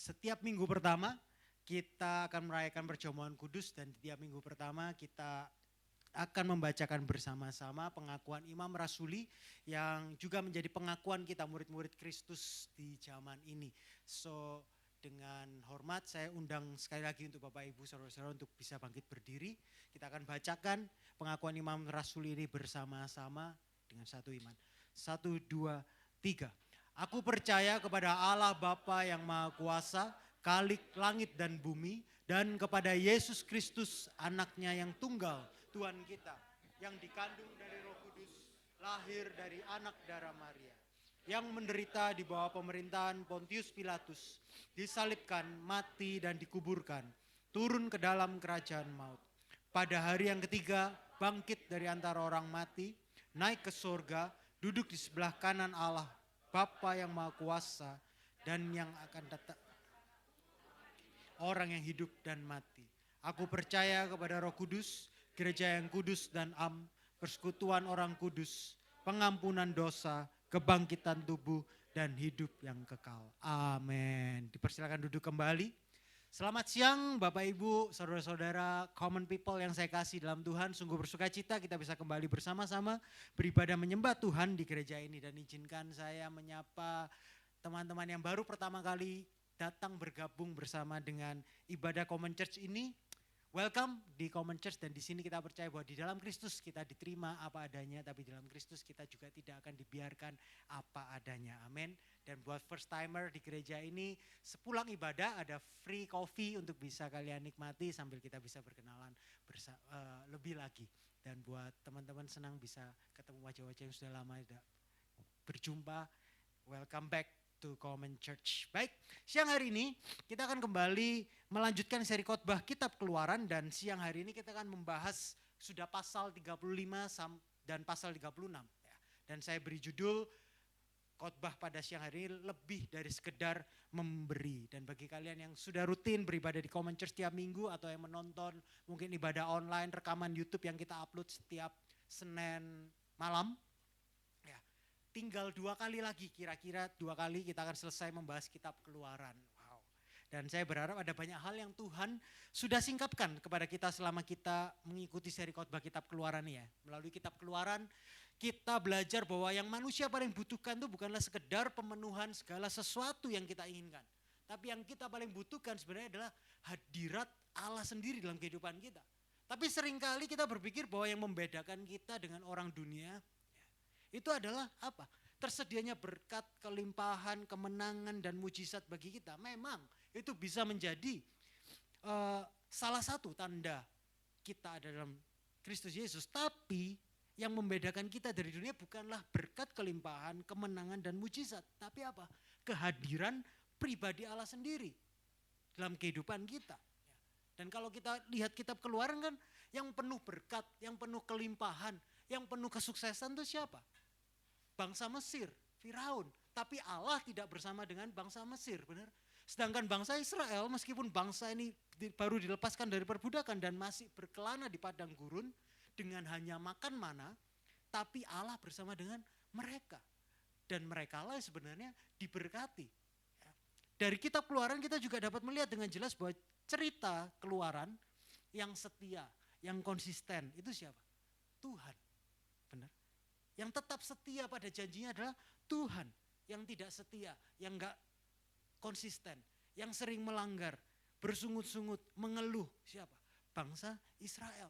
Setiap minggu pertama kita akan merayakan perjamuan kudus dan di tiap minggu pertama kita akan membacakan bersama-sama pengakuan Imam Rasuli yang juga menjadi pengakuan kita murid-murid Kristus di zaman ini. So dengan hormat saya undang sekali lagi untuk Bapak Ibu Saudara-saudara untuk bisa bangkit berdiri. Kita akan bacakan pengakuan Imam Rasuli ini bersama-sama dengan satu iman. 1, 2, 3. Aku percaya kepada Allah Bapa yang Maha Kuasa, Khalik langit dan bumi, dan kepada Yesus Kristus anaknya yang tunggal, Tuhan kita, yang dikandung dari Roh Kudus, lahir dari anak darah Maria, yang menderita di bawah pemerintahan Pontius Pilatus, disalibkan, mati dan dikuburkan, turun ke dalam kerajaan maut. Pada hari yang ketiga, bangkit dari antara orang mati, naik ke surga, duduk di sebelah kanan Allah, Bapa yang Maha Kuasa, dan yang akan datang orang yang hidup dan mati. Aku percaya kepada Roh Kudus, gereja yang kudus dan persekutuan orang kudus, pengampunan dosa, kebangkitan tubuh, dan hidup yang kekal. Amin. Dipersilakan duduk kembali. Selamat siang Bapak Ibu, saudara-saudara, common people yang saya kasih dalam Tuhan. Sungguh bersuka cita kita bisa kembali bersama-sama beribadah menyembah Tuhan di gereja ini. Dan izinkan saya menyapa teman-teman yang baru pertama kali datang bergabung bersama dengan ibadah Common Church ini. Welcome di Common Church, dan di sini kita percaya bahwa di dalam Kristus kita diterima apa adanya, tapi di dalam Kristus kita juga tidak akan dibiarkan apa adanya. Amin. Dan buat first timer di gereja ini, sepulang ibadah ada free coffee untuk bisa kalian nikmati sambil kita bisa berkenalan lebih lagi. Dan buat teman-teman senang bisa ketemu wajah-wajah yang sudah lama tidak berjumpa, welcome back to Common Church. Baik, siang hari ini kita akan kembali melanjutkan seri khotbah Kitab Keluaran, dan siang hari ini kita akan membahas sudah pasal 35 dan pasal 36. Dan saya beri judul khotbah pada siang hari ini lebih dari sekedar memberi. Dan bagi kalian yang sudah rutin beribadah di Common Church setiap minggu atau yang menonton mungkin ibadah online, rekaman YouTube yang kita upload setiap Senin malam, tinggal 2 kali lagi, kira-kira 2 kali kita akan selesai membahas Kitab Keluaran. Wow. Dan saya berharap ada banyak hal yang Tuhan sudah singkapkan kepada kita selama kita mengikuti seri khotbah Kitab Keluaran ini ya. Melalui Kitab Keluaran kita belajar bahwa yang manusia paling butuhkan itu bukanlah sekedar pemenuhan segala sesuatu yang kita inginkan. Tapi yang kita paling butuhkan sebenarnya adalah hadirat Allah sendiri dalam kehidupan kita. Tapi seringkali kita berpikir bahwa yang membedakan kita dengan orang dunia itu adalah apa? Tersedianya berkat, kelimpahan, kemenangan, dan mujizat bagi kita. Memang itu bisa menjadi salah satu tanda kita ada dalam Kristus Yesus. Tapi yang membedakan kita dari dunia bukanlah berkat, kelimpahan, kemenangan, dan mujizat. Tapi apa? Kehadiran pribadi Allah sendiri dalam kehidupan kita. Dan kalau kita lihat Kitab Keluaran kan, yang penuh berkat, yang penuh kelimpahan, yang penuh kesuksesan itu siapa? Bangsa Mesir, Firaun. Tapi Allah tidak bersama dengan bangsa Mesir, benar? Sedangkan bangsa Israel, meskipun bangsa ini baru dilepaskan dari perbudakan dan masih berkelana di padang gurun dengan hanya makan mana, tapi Allah bersama dengan mereka. Dan mereka lah sebenarnya diberkati. Dari Kitab Keluaran kita juga dapat melihat dengan jelas bahwa cerita Keluaran yang setia, yang konsisten, itu siapa? Tuhan, benar? Yang tetap setia pada janjinya adalah Tuhan. Yang tidak setia, yang enggak konsisten, yang sering melanggar, bersungut-sungut, mengeluh, siapa? Bangsa Israel.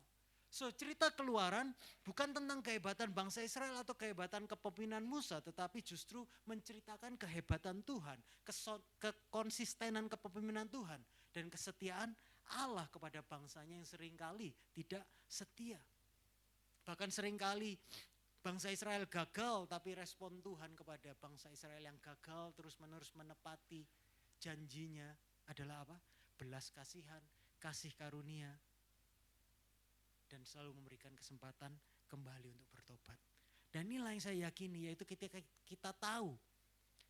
So cerita Keluaran bukan tentang kehebatan bangsa Israel atau kehebatan kepemimpinan Musa, tetapi justru menceritakan kehebatan Tuhan, kekonsistenan kepemimpinan Tuhan, dan kesetiaan Allah kepada bangsanya yang seringkali tidak setia. Bahkan seringkali bangsa Israel gagal, tapi respon Tuhan kepada bangsa Israel yang gagal terus-menerus menepati janjinya adalah apa? Belas kasihan, kasih karunia, dan selalu memberikan kesempatan kembali untuk bertobat. Dan inilah yang saya yakini, yaitu ketika kita tahu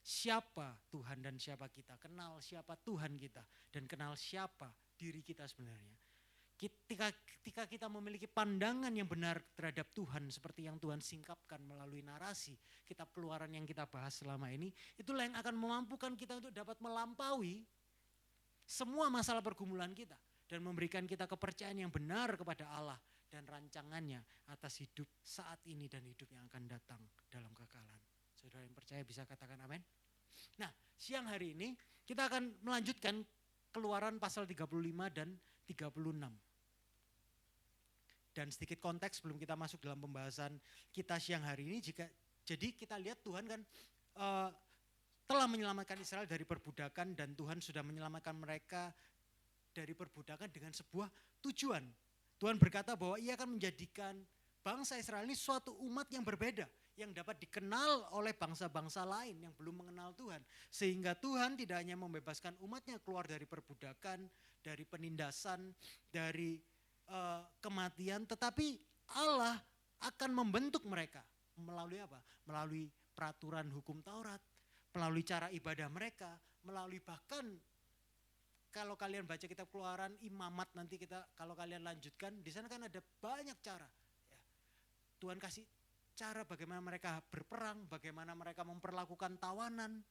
siapa Tuhan dan siapa kita, kenal siapa Tuhan kita dan kenal siapa diri kita sebenarnya. Ketika kita memiliki pandangan yang benar terhadap Tuhan seperti yang Tuhan singkapkan melalui narasi Kitab Keluaran yang kita bahas selama ini, itulah yang akan memampukan kita untuk dapat melampaui semua masalah pergumulan kita dan memberikan kita kepercayaan yang benar kepada Allah dan rancangannya atas hidup saat ini dan hidup yang akan datang dalam kekekalan. Saudara yang percaya bisa katakan amin. Nah, siang hari ini kita akan melanjutkan Keluaran pasal 35 dan 36. Dan sedikit konteks sebelum kita masuk dalam pembahasan kita siang hari ini. Jadi kita lihat Tuhan kan telah menyelamatkan Israel dari perbudakan dan Tuhan sudah menyelamatkan mereka dari perbudakan dengan sebuah tujuan. Tuhan berkata bahwa ia akan menjadikan bangsa Israel ini suatu umat yang berbeda, yang dapat dikenal oleh bangsa-bangsa lain yang belum mengenal Tuhan. Sehingga Tuhan tidak hanya membebaskan umatnya keluar dari perbudakan, dari penindasan, dari kematian, tetapi Allah akan membentuk mereka. Melalui apa? Melalui peraturan hukum Taurat, melalui cara ibadah mereka, melalui bahkan kalau kalian baca kitab Keluaran, imamat nanti kalau kalian lanjutkan, di sana kan ada banyak cara. Ya. Tuhan kasih cara bagaimana mereka berperang, bagaimana mereka memperlakukan tawanan,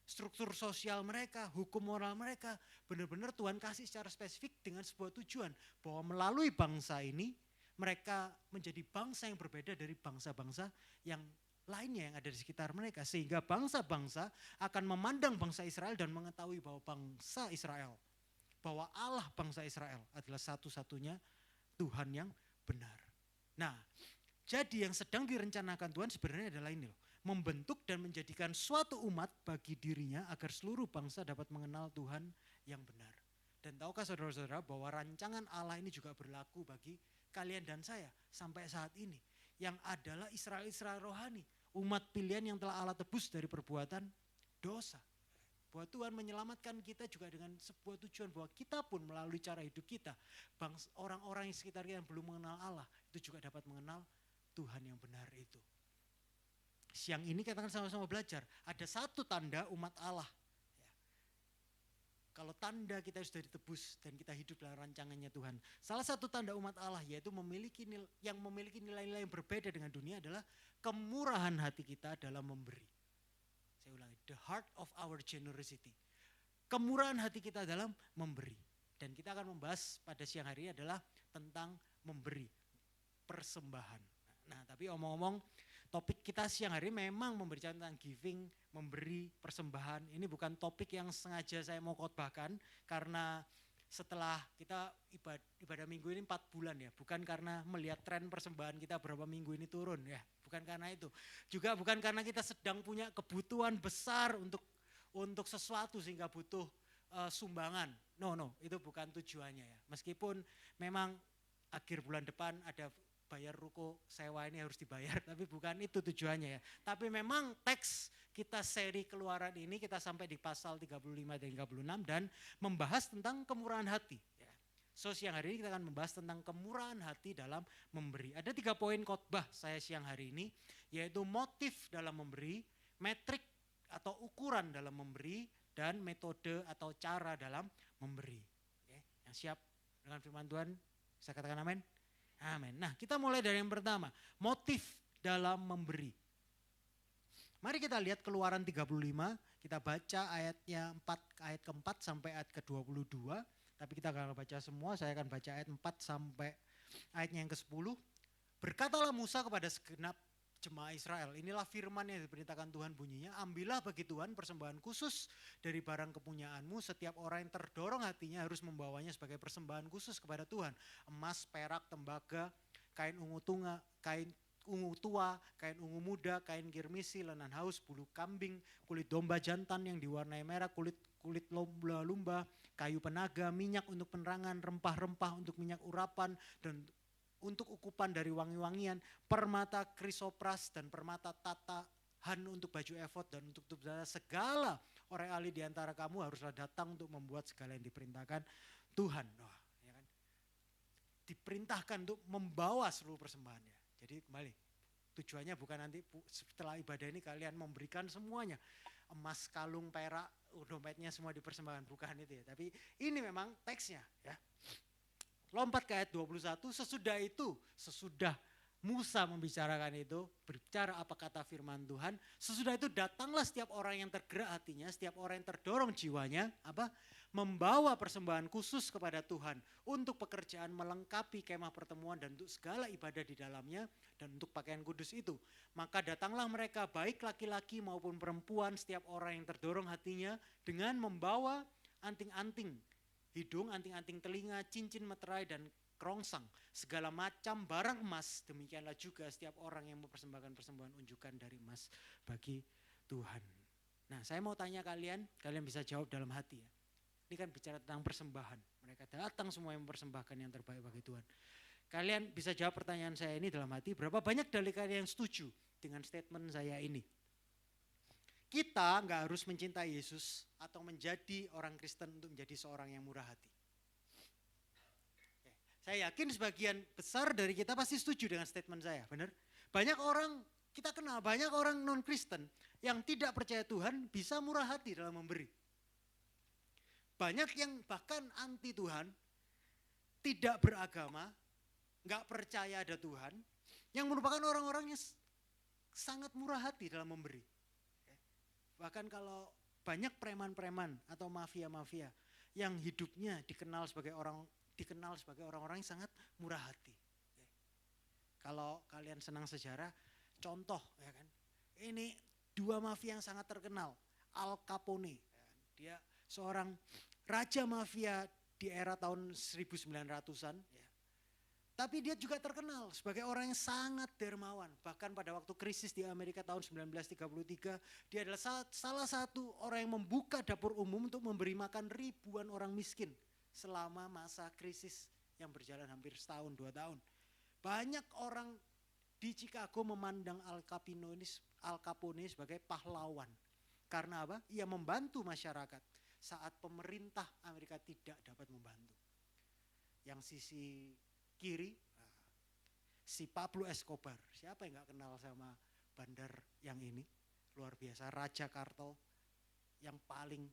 struktur sosial mereka, hukum moral mereka. Benar-benar Tuhan kasih secara spesifik dengan sebuah tujuan. Bahwa melalui bangsa ini, mereka menjadi bangsa yang berbeda dari bangsa-bangsa yang lainnya yang ada di sekitar mereka. Sehingga bangsa-bangsa akan memandang bangsa Israel dan mengetahui bahwa bangsa Israel, bahwa Allah bangsa Israel adalah satu-satunya Tuhan yang benar. Nah, jadi yang sedang direncanakan Tuhan sebenarnya adalah ini loh. Membentuk dan menjadikan suatu umat bagi dirinya agar seluruh bangsa dapat mengenal Tuhan yang benar. Dan tahukah saudara-saudara bahwa rancangan Allah ini juga berlaku bagi kalian dan saya sampai saat ini. Yang adalah Israel rohani, umat pilihan yang telah Allah tebus dari perbuatan dosa. Bahwa Tuhan menyelamatkan kita juga dengan sebuah tujuan bahwa kita pun melalui cara hidup kita, orang-orang yang sekitar kita yang belum mengenal Allah itu juga dapat mengenal Tuhan yang benar itu. Siang ini kita akan sama-sama belajar, ada satu tanda umat Allah. Kalau tanda kita sudah ditebus dan kita hidup dalam rancangannya Tuhan. Salah satu tanda umat Allah yaitu memiliki nilai-nilai yang berbeda dengan dunia adalah kemurahan hati kita dalam memberi. Saya ulangi, the heart of our generosity. Kemurahan hati kita dalam memberi. Dan kita akan membahas pada siang hari ini adalah tentang memberi, persembahan. Nah, tapi omong-omong topik kita siang hari memang memberikan tentang giving, memberi, persembahan. Ini bukan topik yang sengaja saya mau khotbahkan karena setelah kita ibadah minggu ini 4 bulan ya. Bukan karena melihat tren persembahan kita berapa minggu ini turun ya. Bukan karena itu. Juga bukan karena kita sedang punya kebutuhan besar untuk sesuatu sehingga butuh sumbangan. No, itu bukan tujuannya ya. Meskipun memang akhir bulan depan ada bayar ruko sewa ini harus dibayar, tapi bukan itu tujuannya ya. Tapi memang teks kita seri Keluaran ini kita sampai di pasal 35 dan 36 dan membahas tentang kemurahan hati. Ya. So siang hari ini kita akan membahas tentang kemurahan hati dalam memberi. Ada 3 poin khotbah saya siang hari ini, yaitu motif dalam memberi, metrik atau ukuran dalam memberi, dan metode atau cara dalam memberi. Oke, yang siap dengan firman Tuhan, saya katakan amin. Amin. Nah, kita mulai dari yang pertama, motif dalam memberi. Mari kita lihat Keluaran 35, kita baca ayatnya 4, ayat ke-4 sampai ayat ke-22. Tapi kita akan baca semua, saya akan baca ayat 4 sampai ayatnya yang ke-10. Berkatalah Musa kepada segenap jemaah Israel, inilah firman yang diperintahkan Tuhan bunyinya, ambillah bagi Tuhan persembahan khusus dari barang kepunyaanmu, setiap orang yang terdorong hatinya harus membawanya sebagai persembahan khusus kepada Tuhan. Emas, perak, tembaga, kain ungu tua, kain ungu muda, kain girmisi, lenan haus, bulu kambing, kulit domba jantan yang diwarnai merah, kulit lumba-lumba, kayu penaga, minyak untuk penerangan, rempah-rempah untuk minyak urapan, dan untuk ukupan dari wangi-wangian, permata krisopras dan permata tatahan untuk baju efod dan untuk tubuh segala orang ahli di antara kamu haruslah datang untuk membuat segala yang diperintahkan Tuhan. Wah, ya kan? Diperintahkan untuk membawa seluruh persembahannya. Jadi kembali, tujuannya bukan nanti setelah ibadah ini kalian memberikan semuanya. Emas, kalung, perak, dompetnya semua dipersembahkan. Bukan itu ya. Tapi ini memang teksnya ya. Lompat ke ayat 21, sesudah Musa membicarakan itu, berbicara apa kata firman Tuhan. Sesudah itu datanglah setiap orang yang tergerak hatinya, setiap orang yang terdorong jiwanya, membawa persembahan khusus kepada Tuhan untuk pekerjaan melengkapi kemah pertemuan dan untuk segala ibadah di dalamnya dan untuk pakaian kudus itu. Maka datanglah mereka baik laki-laki maupun perempuan, setiap orang yang terdorong hatinya dengan membawa anting-anting hidung, anting-anting telinga, cincin meterai dan kerongsang, segala macam barang emas. Demikianlah juga setiap orang yang mempersembahkan persembahan unjukan dari emas bagi Tuhan. Nah, saya mau tanya kalian bisa jawab dalam hati ya. Ini kan bicara tentang persembahan. Mereka datang semua yang mempersembahkan yang terbaik bagi Tuhan. Kalian bisa jawab pertanyaan saya ini dalam hati, berapa banyak dari kalian yang setuju dengan statement saya ini? Kita nggak harus mencintai Yesus atau menjadi orang Kristen untuk menjadi seorang yang murah hati. Saya yakin sebagian besar dari kita pasti setuju dengan statement saya, benar? Banyak orang, kita kenal banyak orang non-Kristen yang tidak percaya Tuhan bisa murah hati dalam memberi. Banyak yang bahkan anti Tuhan, tidak beragama, nggak percaya ada Tuhan, yang merupakan orang-orang yang sangat murah hati dalam memberi. Bahkan kalau banyak preman-preman atau mafia-mafia yang hidupnya dikenal sebagai orang-orang yang sangat murah hati. Kalau kalian senang sejarah, contoh ya kan. Ini dua mafia yang sangat terkenal, Al Capone. Dia seorang raja mafia di era tahun 1900-an. Tapi dia juga terkenal sebagai orang yang sangat dermawan. Bahkan pada waktu krisis di Amerika tahun 1933, dia adalah salah satu orang yang membuka dapur umum untuk memberi makan ribuan orang miskin selama masa krisis yang berjalan hampir setahun, 2 tahun. Banyak orang di Chicago memandang Al Capone sebagai pahlawan. Karena apa? Ia membantu masyarakat saat pemerintah Amerika tidak dapat membantu. Yang sisi kiri, si Pablo Escobar. Siapa yang gak kenal sama bandar yang ini? Luar biasa, raja kartel yang paling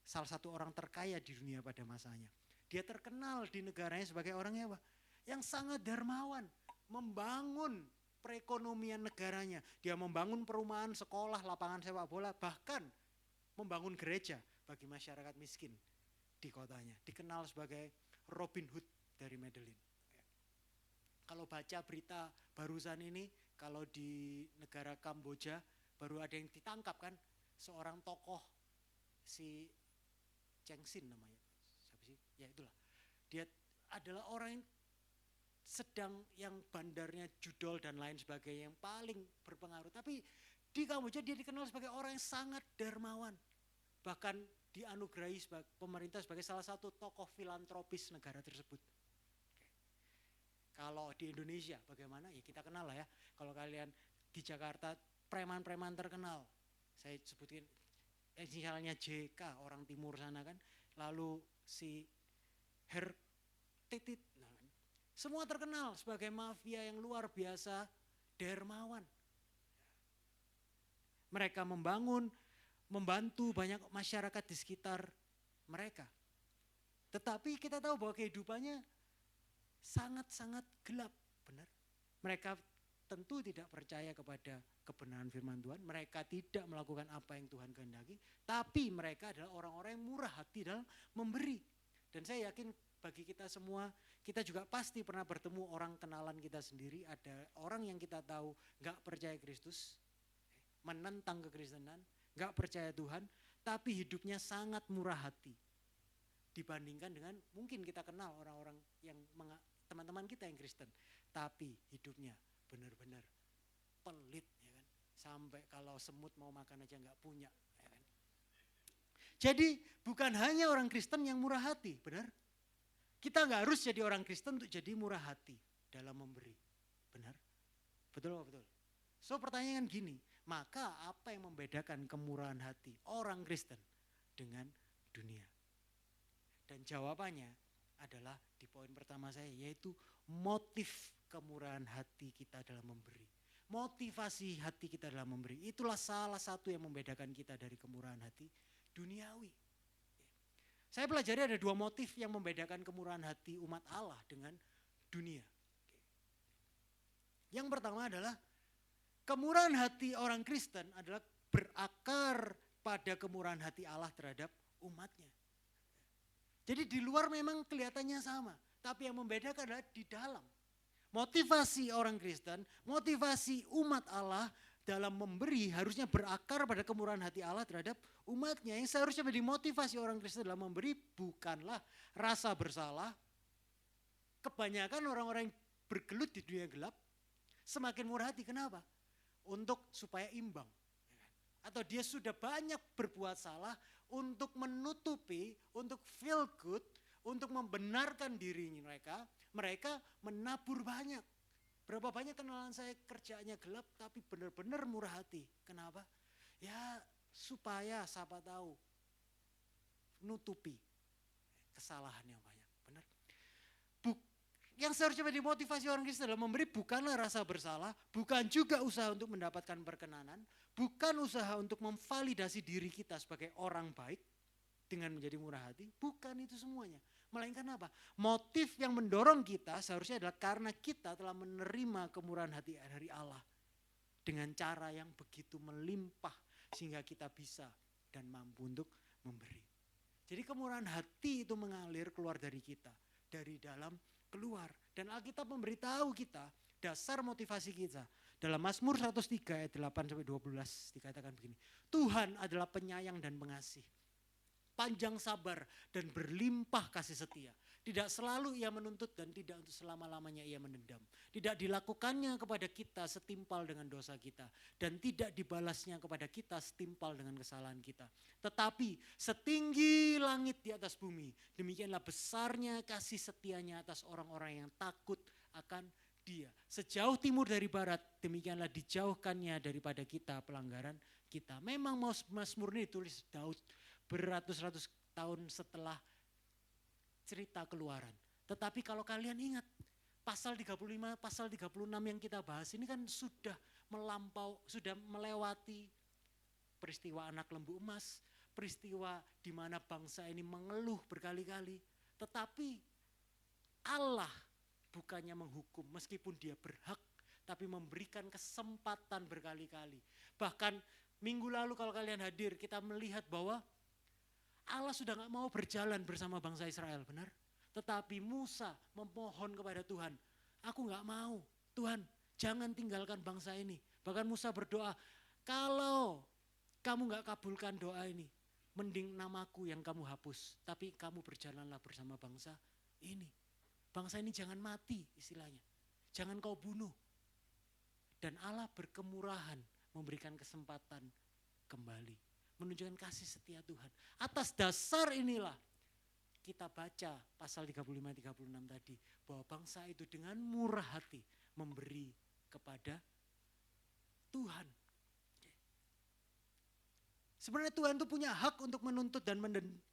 salah satu orang terkaya di dunia pada masanya. Dia terkenal di negaranya sebagai orang yang sangat dermawan, membangun perekonomian negaranya. Dia membangun perumahan, sekolah, lapangan sepak bola, bahkan membangun gereja bagi masyarakat miskin di kotanya. Dikenal sebagai Robin Hood dari Medellin. Kalau baca berita barusan ini, kalau di negara Kamboja baru ada yang ditangkap kan, seorang tokoh si Cheng Sin namanya, siapa sih? Ya itulah. Dia adalah orang yang bandarnya judol dan lain sebagainya, yang paling berpengaruh. Tapi di Kamboja dia dikenal sebagai orang yang sangat dermawan. Bahkan dianugerahi pemerintah sebagai salah satu tokoh filantropis negara tersebut. Kalau di Indonesia bagaimana? Ya kita kenal lah ya. Kalau kalian di Jakarta preman-preman terkenal. Saya sebutin misalnya JK orang timur sana kan. Lalu si Her Titit. Nah, kan. Semua terkenal sebagai mafia yang luar biasa dermawan. Mereka membantu banyak masyarakat di sekitar mereka. Tetapi kita tahu bahwa kehidupannya sangat-sangat gelap, benar. Mereka tentu tidak percaya kepada kebenaran firman Tuhan. Mereka tidak melakukan apa yang Tuhan kehendaki. Tapi mereka adalah orang-orang yang murah hati dalam memberi. Dan saya yakin bagi kita semua, kita juga pasti pernah bertemu orang kenalan kita sendiri. Ada orang yang kita tahu gak percaya Kristus, menentang kekristenan, gak percaya Tuhan, tapi hidupnya sangat murah hati. Dibandingkan dengan mungkin kita kenal orang-orang yang teman-teman kita yang Kristen, tapi hidupnya benar-benar pelit, ya kan? Sampai kalau semut mau makan aja nggak punya, ya kan? Jadi bukan hanya orang Kristen yang murah hati, benar? Kita nggak harus jadi orang Kristen untuk jadi murah hati dalam memberi, benar? Betul. So pertanyaan gini, maka apa yang membedakan kemurahan hati orang Kristen dengan dunia? Dan jawabannya adalah di poin pertama saya, yaitu motif kemurahan hati kita dalam memberi. Motivasi hati kita dalam memberi. Itulah salah satu yang membedakan kita dari kemurahan hati duniawi. Saya pelajari ada 2 motif yang membedakan kemurahan hati umat Allah dengan dunia. Yang pertama adalah kemurahan hati orang Kristen adalah berakar pada kemurahan hati Allah terhadap umatnya. Jadi di luar memang kelihatannya sama, tapi yang membedakan adalah di dalam. Motivasi orang Kristen, motivasi umat Allah dalam memberi harusnya berakar pada kemurahan hati Allah terhadap umatnya. Yang seharusnya menjadi motivasi orang Kristen dalam memberi bukanlah rasa bersalah. Kebanyakan orang-orang yang bergelut di dunia gelap semakin murah hati. Kenapa? Supaya imbang. Atau dia sudah banyak berbuat salah untuk menutupi, untuk feel good, untuk membenarkan diri mereka menabur banyak. Berapa banyak kenalan saya kerjanya gelap tapi benar-benar murah hati. Kenapa? Ya supaya siapa tahu nutupi kesalahan yang banyak. Benar? Yang seharusnya menjadi motivasi orang Kristen dalam memberi bukanlah rasa bersalah, bukan juga usaha untuk mendapatkan perkenanan, bukan usaha untuk memvalidasi diri kita sebagai orang baik dengan menjadi murah hati, bukan itu semuanya. Melainkan apa? Motif yang mendorong kita seharusnya adalah karena kita telah menerima kemurahan hati dari Allah dengan cara yang begitu melimpah sehingga kita bisa dan mampu untuk memberi. Jadi kemurahan hati itu mengalir keluar dari kita, dari dalam keluar. Dan Alkitab memberitahu kita dasar motivasi kita. Dalam Mazmur 103 ayat 8-12 dikatakan begini. Tuhan adalah penyayang dan pengasih, panjang sabar dan berlimpah kasih setia. Tidak selalu ia menuntut dan tidak untuk selama-lamanya ia menendam. Tidak dilakukannya kepada kita setimpal dengan dosa kita. Dan tidak dibalasnya kepada kita setimpal dengan kesalahan kita. Tetapi setinggi langit di atas bumi, demikianlah besarnya kasih setianya atas orang-orang yang takut akan Dia. Sejauh timur dari barat, demikianlah dijauhkannya daripada kita pelanggaran kita. Memang Mazmur ini ditulis Daud beratus-ratus tahun setelah cerita Keluaran. Tetapi kalau kalian ingat, pasal 35, pasal 36 yang kita bahas ini kan sudah melewati peristiwa anak lembu emas, peristiwa di mana bangsa ini mengeluh berkali-kali. Tetapi Allah bukannya menghukum meskipun dia berhak, tapi memberikan kesempatan berkali-kali. Bahkan minggu lalu kalau kalian hadir, kita melihat bahwa Allah sudah gak mau berjalan bersama bangsa Israel, benar? Tetapi Musa memohon kepada Tuhan, aku gak mau, Tuhan jangan tinggalkan bangsa ini. Bahkan Musa berdoa, kalau kamu gak kabulkan doa ini, mending namaku yang kamu hapus, tapi kamu berjalanlah bersama bangsa ini. Bangsa ini jangan mati istilahnya, jangan kau bunuh. Dan Allah berkemurahan memberikan kesempatan kembali, menunjukkan kasih setia Tuhan. Atas dasar inilah kita baca pasal 35-36 tadi, bahwa bangsa itu dengan murah hati memberi kepada Tuhan. Sebenarnya Tuhan itu punya hak untuk menuntut dan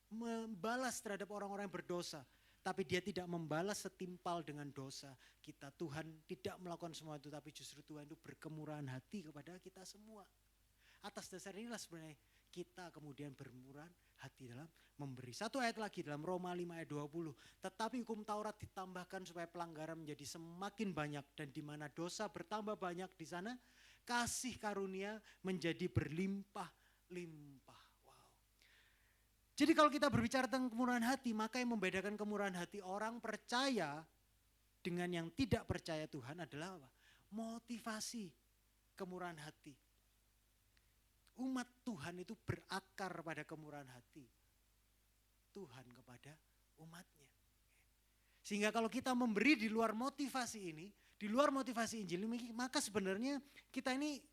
membalas terhadap orang-orang yang berdosa. Tapi dia tidak membalas setimpal dengan dosa kita. Tuhan tidak melakukan semua itu, tapi justru Tuhan itu berkemurahan hati kepada kita semua. Atas dasar inilah sebenarnya kita kemudian bermurahan hati dalam memberi. Satu ayat lagi dalam Roma 5 ayat 20. Tetapi hukum Taurat ditambahkan supaya pelanggaran menjadi semakin banyak. Dan di mana dosa bertambah banyak, di sana kasih karunia menjadi berlimpah-limpah. Jadi kalau kita berbicara tentang kemurahan hati, maka yang membedakan kemurahan hati orang percaya dengan yang tidak percaya Tuhan adalah apa? Motivasi kemurahan hati. Umat Tuhan itu berakar pada kemurahan hati Tuhan kepada umatnya. Sehingga kalau kita memberi di luar motivasi ini, di luar motivasi Injil ini, maka sebenarnya kita ini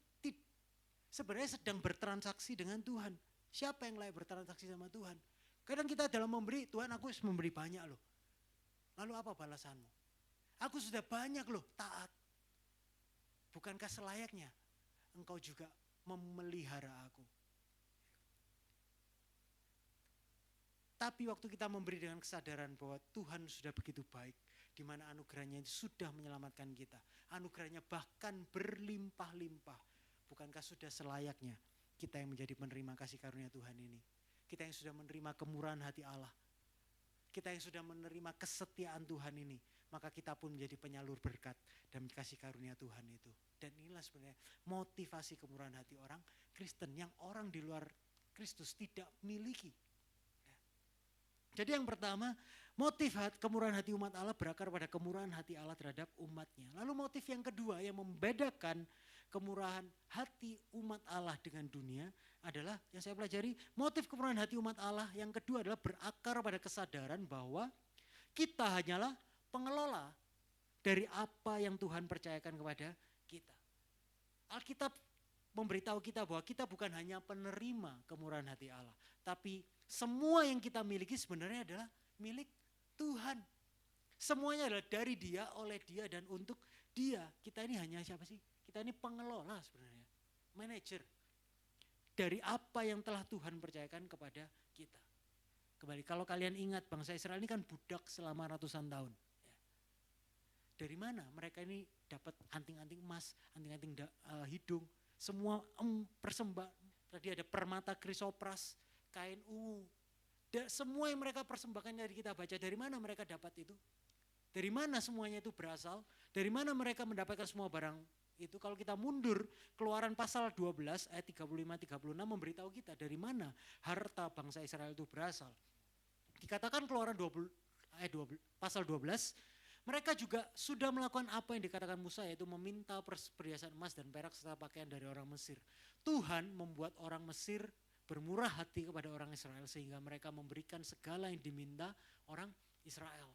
sebenarnya sedang bertransaksi dengan Tuhan. Siapa yang layak bertransaksi sama Tuhan? Kadang kita dalam memberi, Tuhan aku harus memberi banyak loh. Lalu apa balasanmu? Aku sudah banyak loh taat. Bukankah selayaknya engkau juga memelihara aku? Tapi waktu kita memberi dengan kesadaran bahwa Tuhan sudah begitu baik, di mana anugerahnya sudah menyelamatkan kita. Anugerahnya bahkan berlimpah-limpah. Bukankah sudah selayaknya kita yang menjadi penerima kasih karunia Tuhan ini. Kita yang sudah menerima kemurahan hati Allah. kita yang sudah menerima kesetiaan Tuhan ini, maka kita pun menjadi penyalur berkat dan kasih karunia Tuhan itu. Dan inilah sebenarnya motivasi kemurahan hati orang Kristen yang orang di luar Kristus tidak miliki. Jadi yang pertama, motif kemurahan hati umat Allah berakar pada kemurahan hati Allah terhadap umatnya. Lalu motif yang kedua yang membedakan kemurahan hati umat Allah dengan dunia adalah yang saya pelajari, motif kemurahan hati umat Allah yang kedua adalah berakar pada kesadaran bahwa kita hanyalah pengelola dari apa yang Tuhan percayakan kepada kita. Alkitab memberitahu kita bahwa kita bukan hanya penerima kemurahan hati Allah, tapi semua yang kita miliki sebenarnya adalah milik Tuhan. Semuanya adalah dari Dia, oleh Dia, dan untuk Dia. Kita ini hanya siapa sih? Kita ini pengelola sebenarnya, manajer dari apa yang telah Tuhan percayakan kepada kita. Kembali, kalau kalian ingat bangsa Israel ini kan budak selama ratusan tahun. Dari mana mereka ini dapat anting-anting emas, anting-anting hidung, semua persembahan. Tadi ada permata krisopras, kain ungu. Semua yang mereka persembahkan dari kita baca, dari mana mereka dapat itu? Dari mana semuanya itu berasal? Dari mana mereka mendapatkan semua barang itu? Kalau kita mundur, Keluaran pasal 12 ayat 35-36 memberitahu kita dari mana harta bangsa Israel itu berasal. Dikatakan Keluaran 20, ayat 20, pasal 12, mereka juga sudah melakukan apa yang dikatakan Musa, yaitu meminta perhiasan emas dan perak serta pakaian dari orang Mesir. Tuhan membuat orang Mesir bermurah hati kepada orang Israel sehingga mereka memberikan segala yang diminta orang Israel.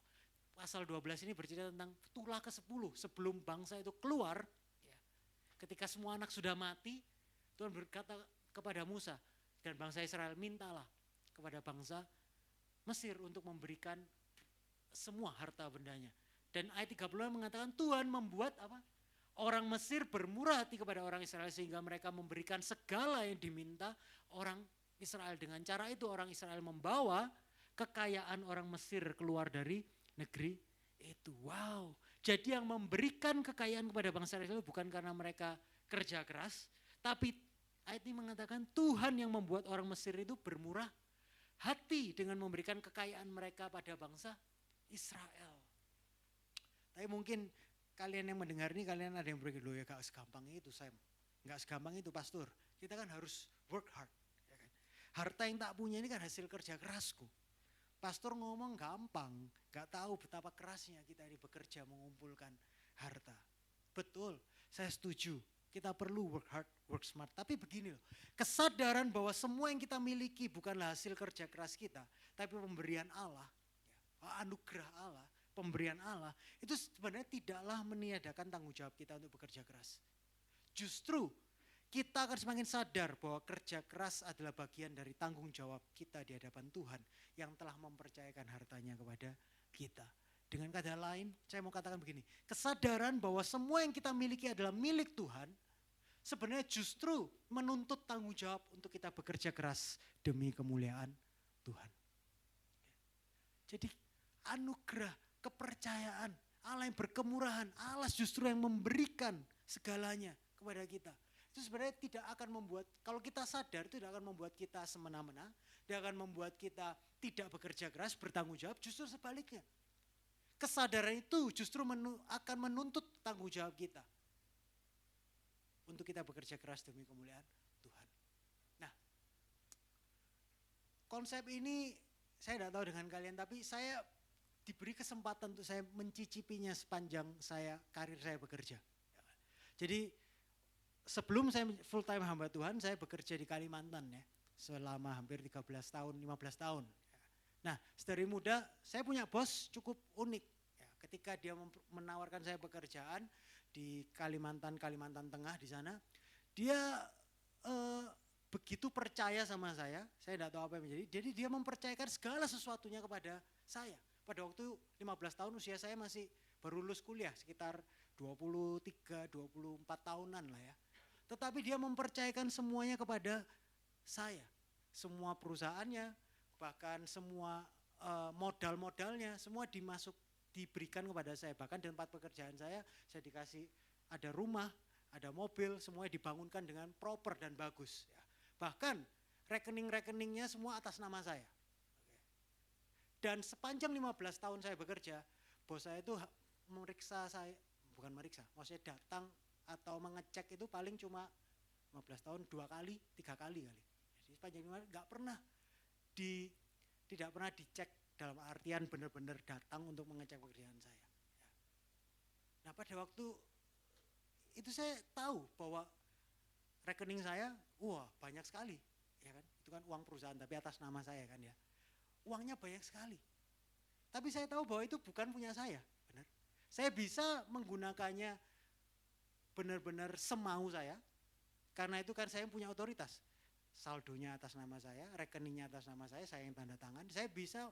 Pasal 12 ini bercerita tentang tulah ke-10 sebelum bangsa itu keluar. Ya, ketika semua anak sudah mati, Tuhan berkata kepada Musa dan bangsa Israel, mintalah kepada bangsa Mesir untuk memberikan semua harta bendanya. Dan ayat 30 mengatakan Tuhan membuat apa? Orang Mesir bermurah hati kepada orang Israel sehingga mereka memberikan segala yang diminta orang Israel. Dengan cara itu orang Israel membawa kekayaan orang Mesir keluar dari negeri itu. Wow. Jadi yang memberikan kekayaan kepada bangsa Israel bukan karena mereka kerja keras, tapi ayat ini mengatakan Tuhan yang membuat orang Mesir itu bermurah hati dengan memberikan kekayaan mereka pada bangsa Israel. Tapi mungkin kalian yang mendengar ini, kalian ada yang berpikir, loh ya gak segampang itu Sam. Gak segampang itu pastor. Kita kan harus work hard. Ya kan? Harta yang tak punya ini kan hasil kerja kerasku. Pastor ngomong gampang, gak tahu betapa kerasnya kita ini bekerja mengumpulkan harta. Betul, saya setuju. Kita perlu work hard, work smart. Tapi begini loh, kesadaran bahwa semua yang kita miliki bukanlah hasil kerja keras kita, tapi pemberian Allah, anugerah Allah, pemberian Allah, itu sebenarnya tidaklah meniadakan tanggung jawab kita untuk bekerja keras. Justru kita akan semakin sadar bahwa kerja keras adalah bagian dari tanggung jawab kita di hadapan Tuhan yang telah mempercayakan hartanya kepada kita. Dengan kata lain, saya mau katakan begini, kesadaran bahwa semua yang kita miliki adalah milik Tuhan, sebenarnya justru menuntut tanggung jawab untuk kita bekerja keras demi kemuliaan Tuhan. Jadi anugerah, kepercayaan, Allah yang berkemurahan, Allah justru yang memberikan segalanya kepada kita. Itu sebenarnya tidak akan membuat, kalau kita sadar itu tidak akan membuat kita semena-mena, tidak akan membuat kita tidak bekerja keras, bertanggung jawab, justru sebaliknya. Kesadaran itu justru akan menuntut tanggung jawab kita untuk kita bekerja keras demi kemuliaan Tuhan. Nah, konsep ini saya tidak tahu dengan kalian, tapi saya diberi kesempatan untuk saya mencicipinya sepanjang karir saya bekerja. Jadi sebelum saya full time hamba Tuhan, saya bekerja di Kalimantan ya, selama hampir 13 tahun, 15 tahun. Nah, dari muda saya punya bos cukup unik. Ya, ketika dia menawarkan saya pekerjaan di Kalimantan Tengah di sana, dia begitu percaya sama saya tidak tahu apa yang menjadi. Jadi dia mempercayakan segala sesuatunya kepada saya. Pada waktu 15 tahun usia saya masih baru lulus kuliah, sekitar 23, 24 tahunan lah ya. Tetapi dia mempercayakan semuanya kepada saya. Semua perusahaannya, bahkan semua modal-modalnya semua diberikan kepada saya. Bahkan di tempat pekerjaan saya dikasih ada rumah, ada mobil, semuanya dibangunkan dengan proper dan bagus. Ya. Bahkan rekening-rekeningnya semua atas nama saya. Dan sepanjang 15 tahun saya bekerja, bos saya itu memeriksa saya, bukan meriksa, maksudnya datang atau mengecek itu paling cuma 15 tahun 2 kali, 3 kali kali. Jadi sepanjang 15 nggak pernah tidak pernah dicek dalam artian benar-benar datang untuk mengecek pekerjaan saya. Nah pada waktu itu saya tahu bahwa rekening saya, wah banyak sekali, ya kan? Itu kan uang perusahaan tapi atas nama saya kan ya. Uangnya banyak sekali. Tapi saya tahu bahwa itu bukan punya saya, benar. Saya bisa menggunakannya benar-benar semau saya, karena itu kan saya punya otoritas. Saldonya atas nama saya, rekeningnya atas nama saya yang tanda tangan. Saya bisa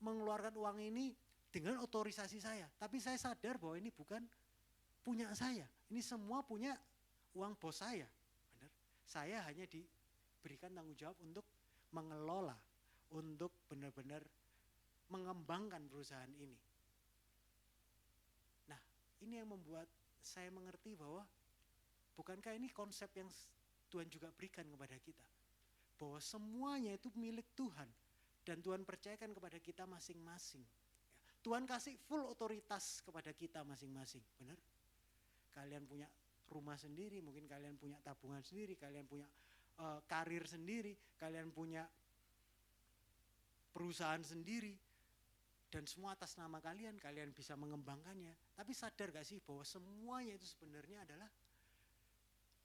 mengeluarkan uang ini dengan otorisasi saya. Tapi saya sadar bahwa ini bukan punya saya. Ini semua punya uang bos saya. Benar? Saya hanya diberikan tanggung jawab untuk mengelola, untuk benar-benar mengembangkan perusahaan ini. Nah, ini yang membuat saya mengerti bahwa bukankah ini konsep yang Tuhan juga berikan kepada kita. Bahwa semuanya itu milik Tuhan. Dan Tuhan percayakan kepada kita masing-masing. Tuhan kasih full otoritas kepada kita masing-masing. Benar? Kalian punya rumah sendiri, mungkin kalian punya tabungan sendiri, kalian punya karir sendiri, kalian punya perusahaan sendiri. Dan semua atas nama kalian, kalian bisa mengembangkannya. Tapi sadar gak sih bahwa semuanya itu sebenarnya adalah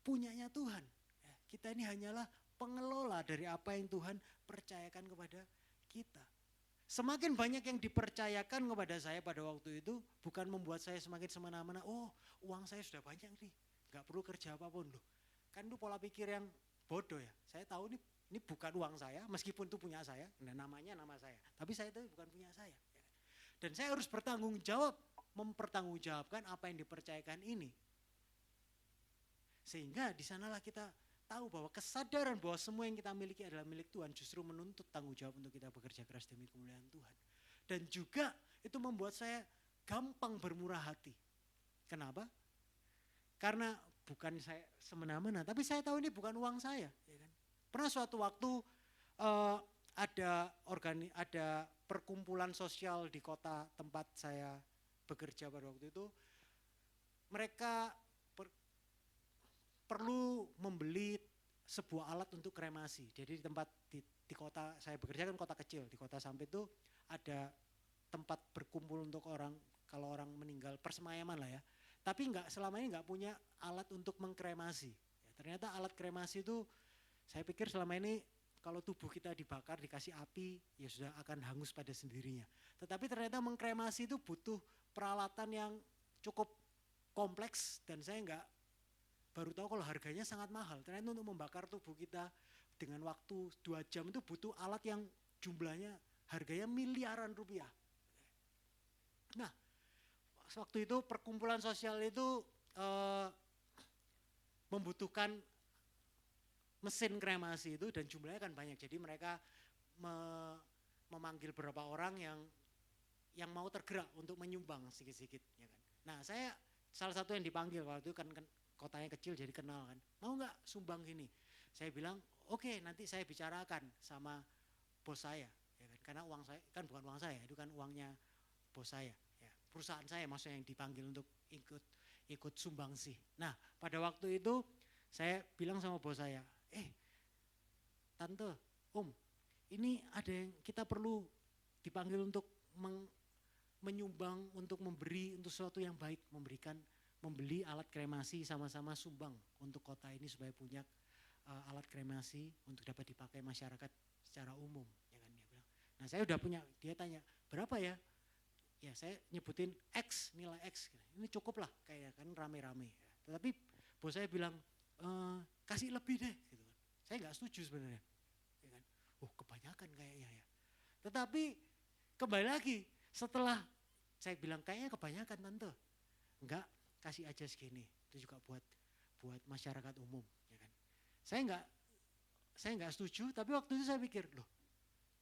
punyanya Tuhan. Kita ini hanyalah pengelola dari apa yang Tuhan percayakan kepada kita. Semakin banyak yang dipercayakan kepada saya pada waktu itu, bukan membuat saya semakin semena-mena, oh uang saya sudah banyak nih, gak perlu kerja apapun loh. Kan itu pola pikir yang bodoh ya. Saya tahu ini bukan uang saya, meskipun itu punya saya, nah namanya nama saya. Tapi saya tahu bukan punya saya. Dan saya harus bertanggung jawab, mempertanggungjawabkan apa yang dipercayakan ini. Sehingga di sanalah kita tahu bahwa kesadaran bahwa semua yang kita miliki adalah milik Tuhan justru menuntut tanggung jawab untuk kita bekerja keras demi kemuliaan Tuhan. Dan juga itu membuat saya gampang bermurah hati. Kenapa? Karena bukan saya semena-mena, tapi saya tahu ini bukan uang saya. Ya kan? Pernah suatu waktu ada perkumpulan sosial di kota tempat saya bekerja pada waktu itu. Mereka perlu membeli sebuah alat untuk kremasi. Jadi di tempat di kota saya bekerja kan kota kecil, di kota Sampit itu ada tempat berkumpul untuk orang, kalau orang meninggal, persemayaman lah ya. Tapi selama ini nggak punya alat untuk mengkremasi. Ya, ternyata alat kremasi itu saya pikir selama ini kalau tubuh kita dibakar dikasih api ya sudah akan hangus pada sendirinya. Tetapi ternyata mengkremasi itu butuh peralatan yang cukup kompleks dan saya baru tahu kalau harganya sangat mahal. Ternyata untuk membakar tubuh kita dengan waktu 2 jam itu butuh alat yang jumlahnya harganya miliaran rupiah. Nah, waktu itu perkumpulan sosial itu membutuhkan mesin kremasi itu dan jumlahnya kan banyak. Jadi mereka memanggil beberapa orang yang mau tergerak untuk menyumbang sedikit-sedikit. Ya kan. Nah, saya salah satu yang dipanggil waktu itu kan kotanya kecil jadi kenal kan, mau nggak sumbang gini? Saya bilang oke, nanti saya bicarakan sama bos saya, ya kan? Karena uang saya kan bukan uang saya, itu kan uangnya bos saya, ya. Perusahaan saya maksudnya yang dipanggil untuk ikut sumbangsi. Nah pada waktu itu saya bilang sama bos saya, tante, om, ini ada yang kita perlu dipanggil untuk menyumbang, untuk memberi untuk sesuatu yang baik, membeli alat kremasi, sama-sama sumbang untuk kota ini supaya punya alat kremasi untuk dapat dipakai masyarakat secara umum. Ya kan, dia bilang. Nah saya udah punya, dia tanya berapa ya? Ya saya nyebutin X, nilai X. Ini cukup lah kayak kan rame-rame. Tetapi bos saya bilang kasih lebih deh. Gitu kan. Saya nggak setuju sebenarnya. Ya kan? Kebanyakan kayaknya ya. Tetapi kembali lagi setelah saya bilang kayaknya kebanyakan tante. Enggak, kasih aja segini, itu juga buat masyarakat umum, ya kan. Saya nggak setuju, tapi waktu itu saya pikir, loh,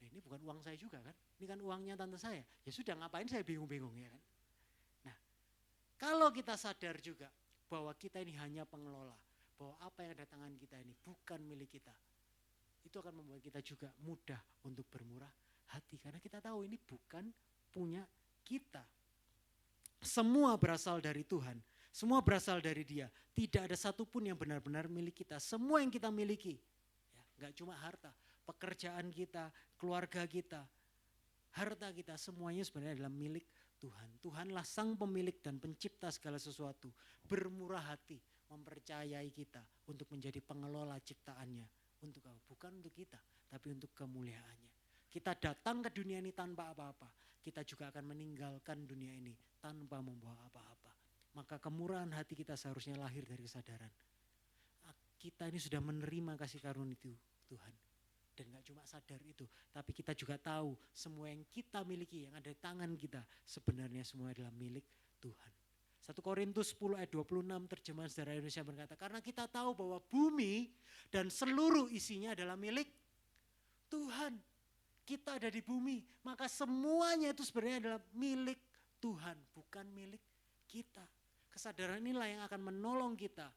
ini bukan uang saya juga kan, ini kan uangnya tante saya. Ya sudah, ngapain saya bingung-bingung ya kan. Nah, kalau kita sadar juga bahwa kita ini hanya pengelola, bahwa apa yang ada tangan kita ini bukan milik kita, itu akan membuat kita juga mudah untuk bermurah hati. Karena kita tahu ini bukan punya kita. Semua berasal dari Tuhan. Semua berasal dari Dia. Tidak ada satupun yang benar-benar milik kita. Semua yang kita miliki. Ya, gak cuma harta. Pekerjaan kita, keluarga kita, harta kita, semuanya sebenarnya adalah milik Tuhan. Tuhanlah sang pemilik dan pencipta segala sesuatu. Bermurah hati mempercayai kita untuk menjadi pengelola ciptaannya. Untuk bukan untuk kita, tapi untuk kemuliaannya. Kita datang ke dunia ini tanpa apa-apa. Kita juga akan meninggalkan dunia ini tanpa membawa apa-apa. Maka kemurahan hati kita seharusnya lahir dari kesadaran. Kita ini sudah menerima kasih karunia itu Tuhan. Dan gak cuma sadar itu, tapi kita juga tahu semua yang kita miliki, yang ada di tangan kita, sebenarnya semua adalah milik Tuhan. 1 Korintus 10 ayat 26 terjemahan Saudara Indonesia berkata, karena kita tahu bahwa bumi dan seluruh isinya adalah milik Tuhan. Kita ada di bumi, maka semuanya itu sebenarnya adalah milik Tuhan, bukan milik kita. Kesadaran inilah yang akan menolong kita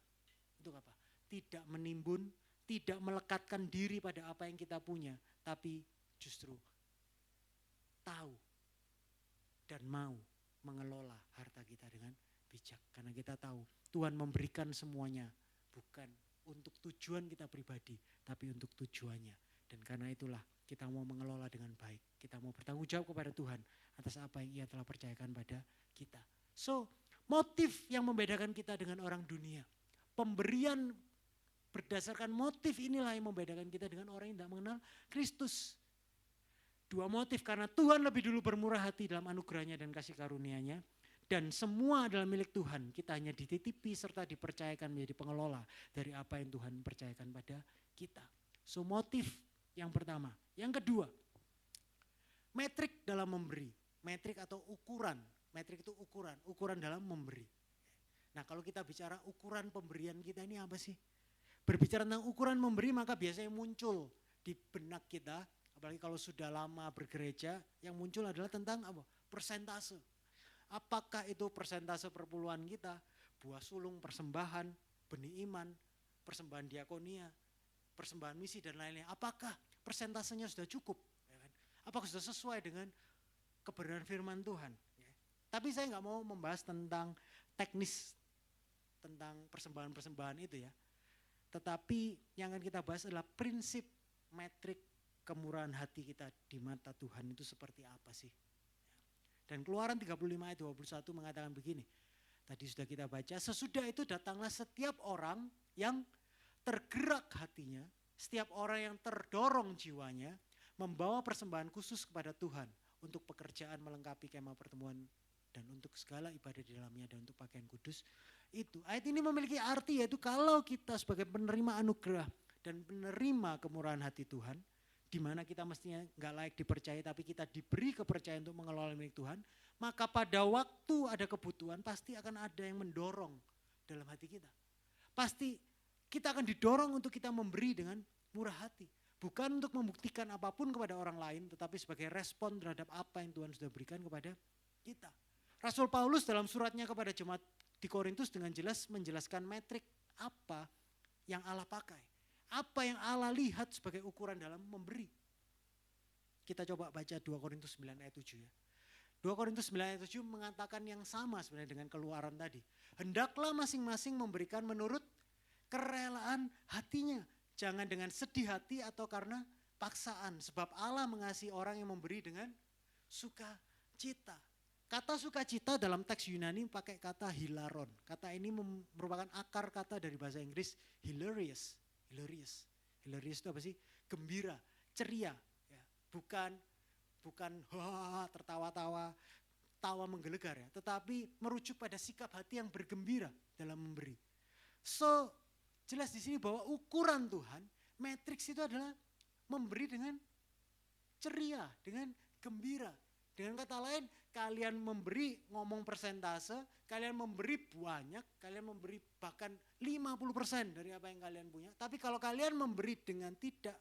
untuk apa? Tidak menimbun, tidak melekatkan diri pada apa yang kita punya, tapi justru tahu dan mau mengelola harta kita dengan bijak. Karena kita tahu Tuhan memberikan semuanya bukan untuk tujuan kita pribadi, tapi untuk tujuannya. Dan karena itulah kita mau mengelola dengan baik. Kita mau bertanggung jawab kepada Tuhan atas apa yang Ia telah percayakan pada kita. So, motif yang membedakan kita dengan orang dunia. Pemberian berdasarkan motif inilah yang membedakan kita dengan orang yang tidak mengenal Kristus. Dua motif, karena Tuhan lebih dulu bermurah hati dalam anugerahnya dan kasih karunia-Nya. Dan semua adalah milik Tuhan. Kita hanya dititipi serta dipercayakan menjadi pengelola dari apa yang Tuhan percayakan pada kita. So, motif yang pertama. Yang kedua, metrik dalam memberi. Metrik atau ukuran. Metrik itu ukuran dalam memberi. Nah, kalau kita bicara ukuran pemberian kita ini apa sih? Berbicara tentang ukuran memberi, maka biasanya muncul di benak kita, apalagi kalau sudah lama bergereja, yang muncul adalah tentang apa? Persentase. Apakah itu persentase perpuluhan kita, buah sulung, persembahan, benih iman, persembahan diakonia, persembahan misi dan lain-lain. Apakah persentasenya sudah cukup? Apakah sudah sesuai dengan kebenaran firman Tuhan? Tapi saya nggak mau membahas tentang teknis, tentang persembahan-persembahan itu ya. Tetapi yang akan kita bahas adalah prinsip metrik kemurahan hati kita di mata Tuhan itu seperti apa sih. Dan Keluaran 35 ayat 21 mengatakan begini. Tadi sudah kita baca, sesudah itu datanglah setiap orang yang tergerak hatinya, setiap orang yang terdorong jiwanya, membawa persembahan khusus kepada Tuhan untuk pekerjaan melengkapi kemah pertemuan dan untuk segala ibadah di dalamnya dan untuk pakaian kudus. Itu ayat ini memiliki arti, yaitu kalau kita sebagai penerima anugerah dan penerima kemurahan hati Tuhan, di mana kita mestinya nggak layak dipercaya, tapi kita diberi kepercayaan untuk mengelola milik Tuhan, maka pada waktu ada kebutuhan pasti akan ada yang mendorong dalam hati kita. Pasti kita akan didorong untuk kita memberi dengan murah hati. Bukan untuk membuktikan apapun kepada orang lain, tetapi sebagai respon terhadap apa yang Tuhan sudah berikan kepada kita. Rasul Paulus dalam suratnya kepada jemaat di Korintus dengan jelas menjelaskan metrik apa yang Allah pakai. Apa yang Allah lihat sebagai ukuran dalam memberi. Kita coba baca 2 Korintus 9 ayat 7 ya. 2 Korintus 9 ayat 7 mengatakan yang sama sebenarnya dengan Keluaran tadi. Hendaklah masing-masing memberikan menurut kerelaan hatinya. Jangan dengan sedih hati atau karena paksaan. Sebab Allah mengasihi orang yang memberi dengan sukacita. Kata sukacita dalam teks Yunani pakai kata hilaron. Kata ini merupakan akar kata dari bahasa Inggris hilarious. Hilarious itu apa sih? Gembira, ceria. Ya. Bukan tertawa-tawa, tawa menggelegar ya. Tetapi merujuk pada sikap hati yang bergembira dalam memberi. So, jelas di sini bahwa ukuran Tuhan, matriks itu adalah memberi dengan ceria, dengan gembira. Dengan kata lain, kalian memberi ngomong persentase, kalian memberi banyak, kalian memberi bahkan 50% dari apa yang kalian punya. Tapi kalau kalian memberi dengan tidak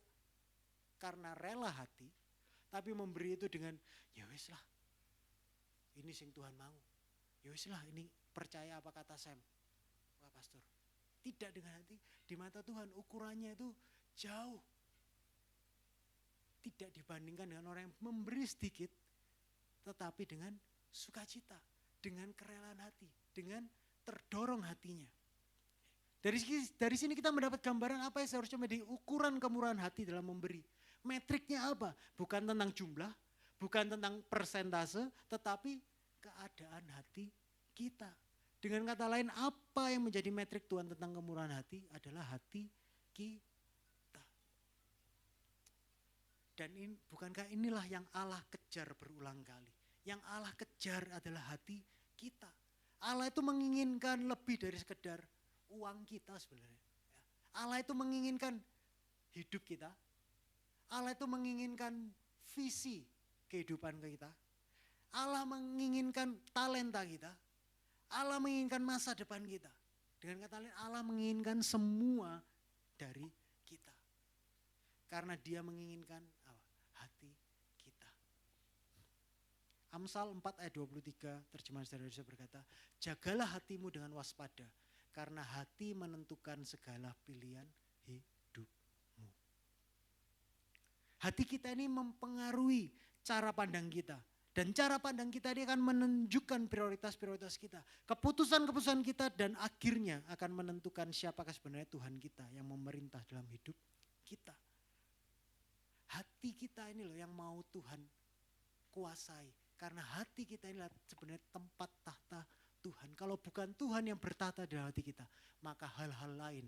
karena rela hati, tapi memberi itu dengan ya wis lah, ini sing Tuhan mau. Ya wis lah, ini percaya apa kata Sam, Pak Pastor. Tidak dengan hati, di mata Tuhan ukurannya itu jauh. tidak dibandingkan dengan orang yang memberi sedikit, tetapi dengan sukacita, dengan kerelaan hati, dengan terdorong hatinya. Dari sini kita mendapat gambaran apa yang seharusnya menjadi ukuran kemurahan hati dalam memberi. Metriknya apa? Bukan tentang jumlah, bukan tentang persentase, tetapi keadaan hati kita. Dengan kata lain, apa yang menjadi metrik Tuhan tentang kemurahan hati adalah hati kita. Dan bukankah inilah yang Allah kejar berulang kali? Yang Allah kejar adalah hati kita. Allah itu menginginkan lebih dari sekedar uang kita sebenarnya. Allah itu menginginkan hidup kita. Allah itu menginginkan visi kehidupan kita. Allah menginginkan talenta kita. Allah menginginkan masa depan kita. Dengan kata lain, Allah menginginkan semua dari kita. Karena Dia menginginkan hati kita. Amsal 4 ayat 23 terjemahan Sederhana Indonesia berkata, jagalah hatimu dengan waspada, karena hati menentukan segala pilihan hidupmu. Hati kita ini mempengaruhi cara pandang kita. Dan cara pandang kita ini akan menunjukkan prioritas-prioritas kita. Keputusan-keputusan kita dan akhirnya akan menentukan siapakah sebenarnya Tuhan kita yang memerintah dalam hidup kita. Hati kita ini loh yang mau Tuhan kuasai. Karena hati kita inilah sebenarnya tempat tahta Tuhan. Kalau bukan Tuhan yang bertahta di hati kita, maka hal-hal lain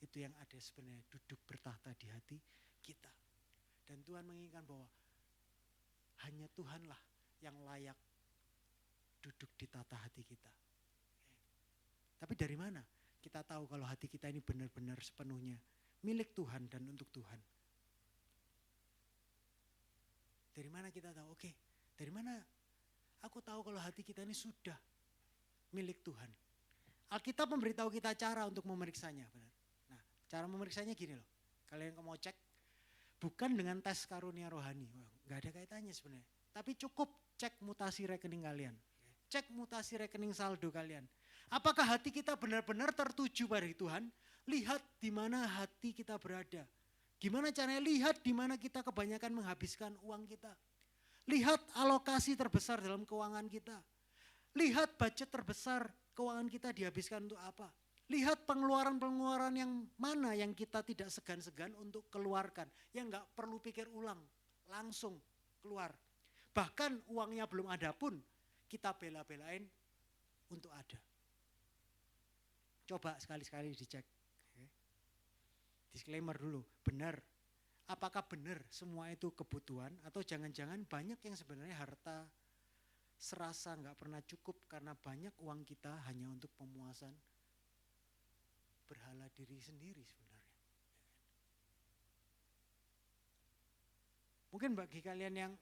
itu yang ada sebenarnya duduk bertahta di hati kita. Dan Tuhan menginginkan bahwa hanya Tuhanlah yang layak duduk di tata hati kita. Tapi dari mana kita tahu kalau hati kita ini benar-benar sepenuhnya milik Tuhan dan untuk Tuhan? Dari mana kita tahu? Oke, dari mana aku tahu kalau hati kita ini sudah milik Tuhan? Alkitab memberitahu kita cara untuk memeriksanya. Benar. Nah, cara memeriksanya gini loh. Kalian mau cek, bukan dengan tes karunia rohani. Gak ada kaitannya sebenarnya. Tapi cukup cek mutasi rekening kalian. Cek mutasi rekening saldo kalian. Apakah hati kita benar-benar tertuju pada Tuhan? Lihat di mana hati kita berada. Gimana caranya? Lihat di mana kita kebanyakan menghabiskan uang kita. Lihat alokasi terbesar dalam keuangan kita. Lihat budget terbesar keuangan kita dihabiskan untuk apa. Lihat pengeluaran-pengeluaran yang mana yang kita tidak segan-segan untuk keluarkan. Yang gak perlu pikir ulang, langsung keluar. Bahkan uangnya belum ada pun kita bela-belain untuk ada. Coba sekali-sekali dicek. Disclaimer dulu, benar. Apakah benar semua itu kebutuhan atau jangan-jangan banyak yang sebenarnya harta serasa gak pernah cukup karena banyak uang kita hanya untuk pemuasan berhala diri sendiri sebenarnya. Mungkin bagi kalian yang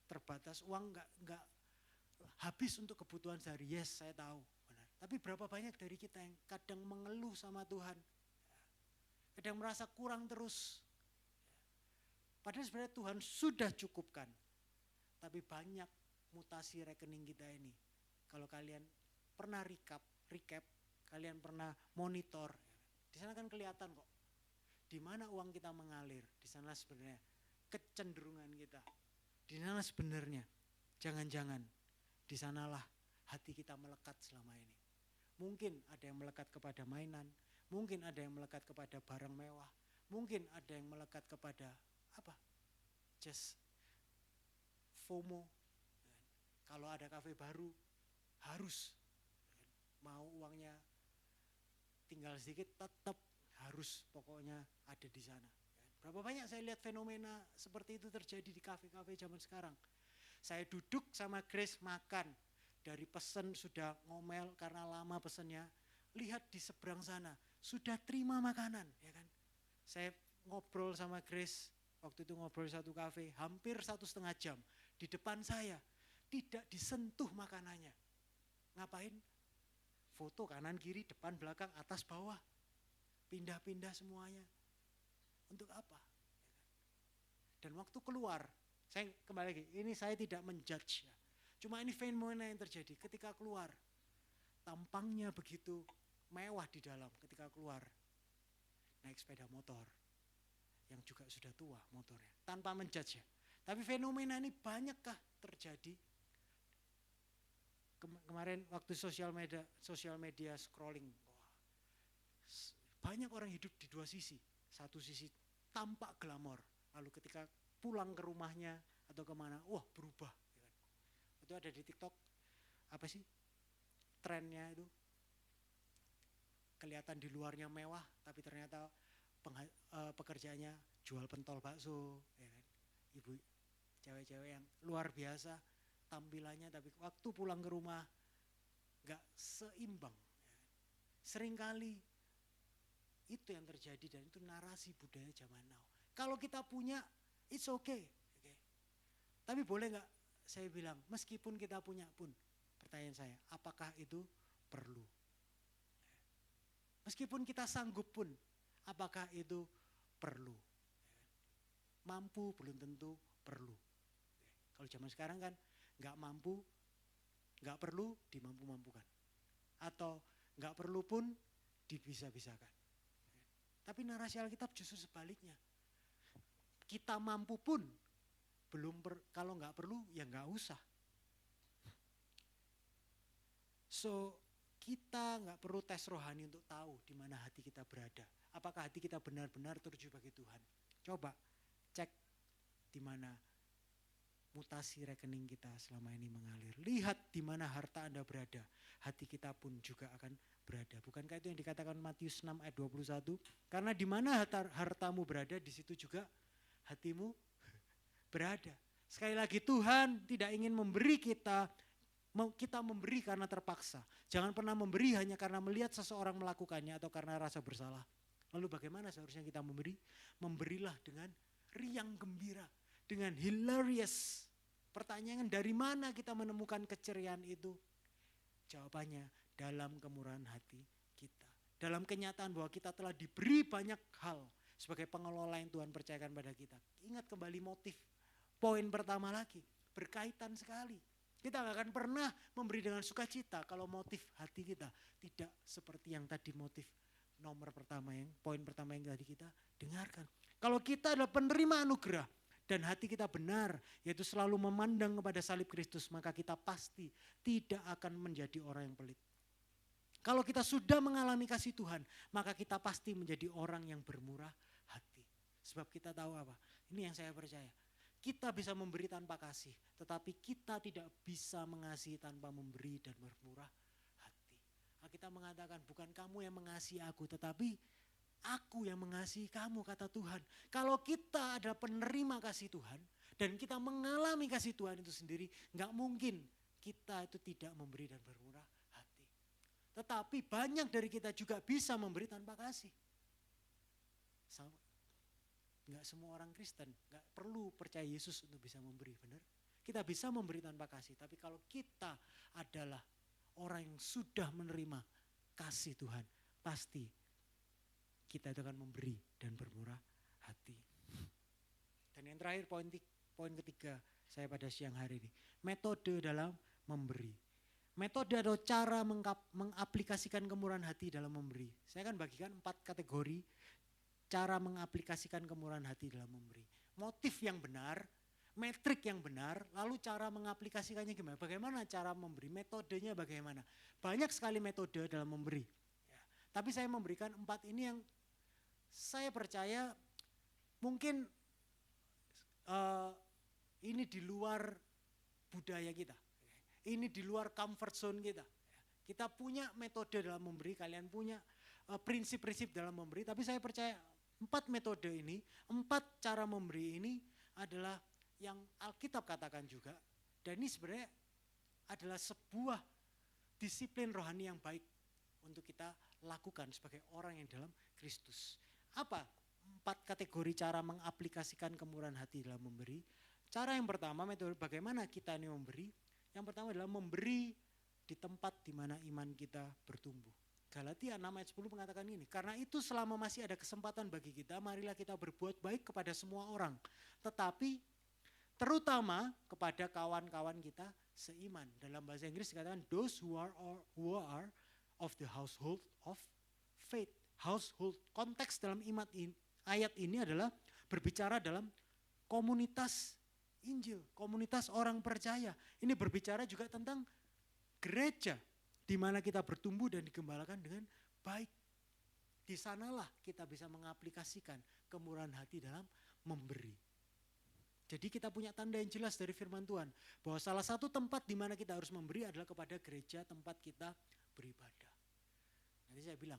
terbatas uang nggak habis untuk kebutuhan sehari, yes saya tahu. Benar. Tapi berapa banyak dari kita yang kadang mengeluh sama Tuhan, kadang merasa kurang terus. Padahal sebenarnya Tuhan sudah cukupkan. Tapi banyak mutasi rekening kita ini. Kalau kalian pernah recap, kalian pernah monitor, di sana kan kelihatan kok. Di mana uang kita mengalir, di sana sebenarnya kecenderungan kita. Di sana sebenarnya, jangan-jangan di sanalah hati kita melekat selama ini. Mungkin ada yang melekat kepada mainan, mungkin ada yang melekat kepada barang mewah, mungkin ada yang melekat kepada apa? Just FOMO. Kalau ada kafe baru, harus mau uangnya tinggal sedikit tetap harus pokoknya ada di sana. Berapa banyak saya lihat fenomena seperti itu terjadi di kafe-kafe zaman sekarang. Saya duduk sama Grace makan, dari pesen sudah ngomel karena lama pesennya, lihat di seberang sana sudah terima makanan, ya kan? Saya ngobrol sama Grace, waktu itu ngobrol satu kafe, hampir 1,5 jam di depan saya, tidak disentuh makanannya. Ngapain? Foto kanan kiri, depan belakang, atas bawah, pindah-pindah semuanya. Untuk apa? Dan waktu keluar, saya kembali lagi, ini saya tidak menjudge ya. Cuma ini fenomena yang terjadi ketika keluar. Tampangnya begitu mewah di dalam ketika keluar. Naik sepeda motor. yang juga sudah tua motornya. Tanpa menjudge ya. Tapi fenomena ini banyakkah terjadi? Kemarin waktu sosial media scrolling, banyak orang hidup di dua sisi. Satu sisi tampak glamor, lalu ketika pulang ke rumahnya atau kemana, wah berubah. Itu ada di TikTok, apa sih trennya itu, kelihatan di luarnya mewah, tapi ternyata pekerjaannya jual pentol bakso, ya kan? Ibu, cewek-cewek yang luar biasa tampilannya, tapi waktu pulang ke rumah gak seimbang. Seringkali itu yang terjadi dan itu narasi budaya zaman now. Kalau kita punya, it's okay. Tapi boleh gak saya bilang, meskipun kita punya pun, pertanyaan saya, apakah itu perlu? Meskipun kita sanggup pun, apakah itu perlu? Mampu belum tentu perlu. Kalau zaman sekarang kan gak mampu, gak perlu dimampu-mampukan. Atau gak perlu pun dibisa-bisakan. Tapi narasi Alkitab justru sebaliknya. Kita mampu pun, kalau nggak perlu ya nggak usah. So kita nggak perlu tes rohani untuk tahu di mana hati kita berada. Apakah hati kita benar-benar tertuju bagi Tuhan? Coba cek di mana mutasi rekening kita selama ini mengalir. Lihat di mana harta Anda berada, hati kita pun juga akan berada. Bukankah itu yang dikatakan Matius 6 ayat 21? Karena di mana hartamu berada, di situ juga hatimu berada. Sekali lagi Tuhan tidak ingin memberi kita memberi karena terpaksa. Jangan pernah memberi hanya karena melihat seseorang melakukannya atau karena rasa bersalah. Lalu bagaimana seharusnya kita memberi? Memberilah dengan riang gembira, dengan hilarious. Pertanyaan, dari mana kita menemukan keceriaan itu? Jawabannya dalam kemurahan hati kita. Dalam kenyataan bahwa kita telah diberi banyak hal sebagai pengelola yang Tuhan percayakan pada kita. Ingat kembali motif. Poin pertama lagi, berkaitan sekali. Kita gak akan pernah memberi dengan sukacita kalau motif hati kita tidak seperti yang tadi motif poin pertama yang tadi kita dengarkan. Kalau kita adalah penerima anugerah dan hati kita benar, yaitu selalu memandang kepada salib Kristus, maka kita pasti tidak akan menjadi orang yang pelit. Kalau kita sudah mengalami kasih Tuhan, maka kita pasti menjadi orang yang bermurah hati. Sebab kita tahu apa? Ini yang saya percaya. Kita bisa memberi tanpa kasih, tetapi kita tidak bisa mengasihi tanpa memberi dan bermurah hati. Kita mengatakan bukan kamu yang mengasihi aku, tetapi aku yang mengasihi kamu, kata Tuhan. Kalau kita adalah penerima kasih Tuhan dan kita mengalami kasih Tuhan itu sendiri, gak mungkin kita itu tidak memberi dan bermurah hati. Tetapi banyak dari kita juga bisa memberi tanpa kasih. Enggak semua orang Kristen, enggak perlu percaya Yesus untuk bisa memberi, benar? Kita bisa memberi tanpa kasih, tapi kalau kita adalah orang yang sudah menerima kasih Tuhan, pasti kita itu akan memberi dan bermurah hati. Dan yang terakhir poin ketiga saya pada siang hari ini, metode dalam memberi. Metode atau cara mengaplikasikan kemurahan hati dalam memberi. Saya akan bagikan 4 kategori cara mengaplikasikan kemurahan hati dalam memberi. Motif yang benar, metrik yang benar, lalu cara mengaplikasikannya gimana? Bagaimana cara memberi, metodenya bagaimana? Banyak sekali metode dalam memberi. Ya, tapi saya memberikan 4 ini yang saya percaya mungkin ini di luar budaya kita. Ini di luar comfort zone kita. Kita punya metode dalam memberi, kalian punya prinsip-prinsip dalam memberi, tapi saya percaya 4 metode ini, 4 cara memberi ini adalah yang Alkitab katakan juga. Dan ini sebenarnya adalah sebuah disiplin rohani yang baik untuk kita lakukan sebagai orang yang dalam Kristus. Apa 4 kategori cara mengaplikasikan kemurahan hati dalam memberi? Cara yang pertama, metode bagaimana kita ini memberi. Yang pertama adalah memberi di tempat di mana iman kita bertumbuh. Galatia 6 ayat 10 mengatakan ini, karena itu selama masih ada kesempatan bagi kita, marilah kita berbuat baik kepada semua orang. Tetapi terutama kepada kawan-kawan kita seiman. Dalam bahasa Inggris dikatakan those who are of the household of faith. Household, konteks dalam ayat ini adalah berbicara dalam komunitas Injil, komunitas orang percaya. Ini berbicara juga tentang gereja, di mana kita bertumbuh dan digembalakan dengan baik. Di sanalah kita bisa mengaplikasikan kemurahan hati dalam memberi. Jadi kita punya tanda yang jelas dari firman Tuhan, bahwa salah satu tempat di mana kita harus memberi adalah kepada gereja tempat kita beribadah. Nanti saya bilang,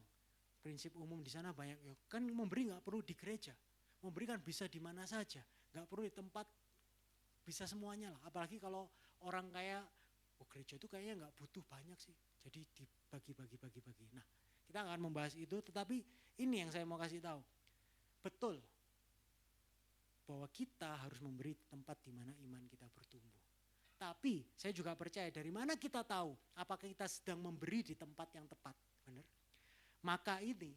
prinsip umum di sana banyak, kan memberi gak perlu di gereja, memberi kan bisa di mana saja, gak perlu di tempat, bisa semuanya lah. Apalagi kalau orang kayak, gereja itu kayaknya gak butuh banyak sih, jadi dibagi-bagi. Nah, kita akan membahas itu, tetapi ini yang saya mau kasih tahu. Betul bahwa kita harus memberi tempat di mana iman kita bertumbuh. Tapi saya juga percaya, dari mana kita tahu apakah kita sedang memberi di tempat yang tepat, benar? Maka ini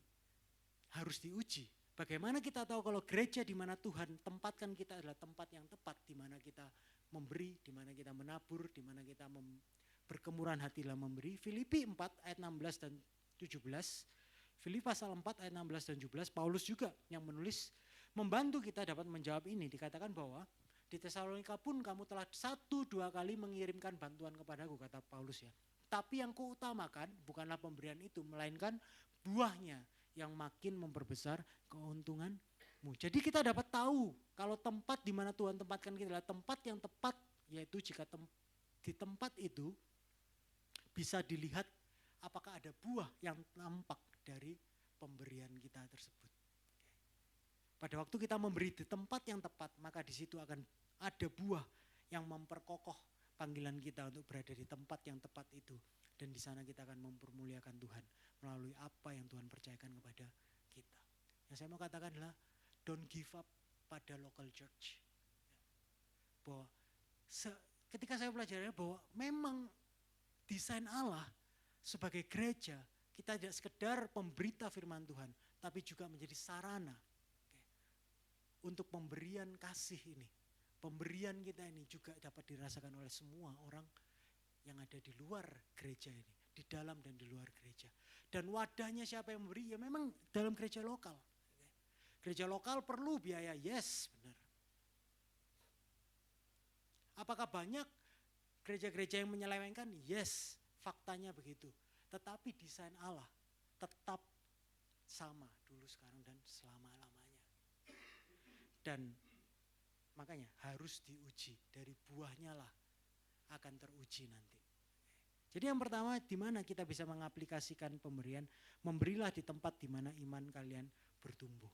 harus diuji. Bagaimana kita tahu kalau gereja di mana Tuhan tempatkan kita adalah tempat yang tepat, di mana kita memberi, di mana kita menabur, di mana kita berkemurahan hati dalam memberi. Filipi 4 ayat 16 dan 17, Filipi pasal 4 ayat 16 dan 17, Paulus juga yang menulis membantu kita dapat menjawab ini. Dikatakan bahwa di Tesalonika pun kamu telah 1-2 kali mengirimkan bantuan kepadaku, kata Paulus ya. Tapi yang kuutamakan bukanlah pemberian itu, melainkan buahnya yang makin memperbesar keuntunganmu. Jadi kita dapat tahu kalau tempat di mana Tuhan tempatkan kita adalah tempat yang tepat, yaitu jika di tempat itu bisa dilihat apakah ada buah yang nampak dari pemberian kita tersebut. Pada waktu kita memberi di tempat yang tepat, maka di situ akan ada buah yang memperkokoh panggilan kita untuk berada di tempat yang tepat itu. Dan di sana kita akan mempermuliakan Tuhan melalui apa yang Tuhan percayakan kepada kita. Yang saya mau katakan adalah don't give up pada local church. Bahwa ketika saya pelajari bahwa memang desain Allah sebagai gereja, kita tidak sekedar pemberita firman Tuhan, tapi juga menjadi sarana untuk pemberian kasih ini. Pemberian kita ini juga dapat dirasakan oleh semua orang yang ada di luar gereja ini, di dalam dan di luar gereja. Dan wadahnya siapa yang memberi? Ya memang dalam gereja lokal. Gereja lokal perlu biaya, yes, benar. Apakah banyak gereja-gereja yang menyelewengkan? Yes, faktanya begitu. Tetapi desain Allah tetap sama dulu, sekarang, dan selama-lamanya. Dan makanya harus diuji, dari buahnya lah akan teruji nanti. Jadi yang pertama, di mana kita bisa mengaplikasikan pemberian, memberilah di tempat di mana iman kalian bertumbuh.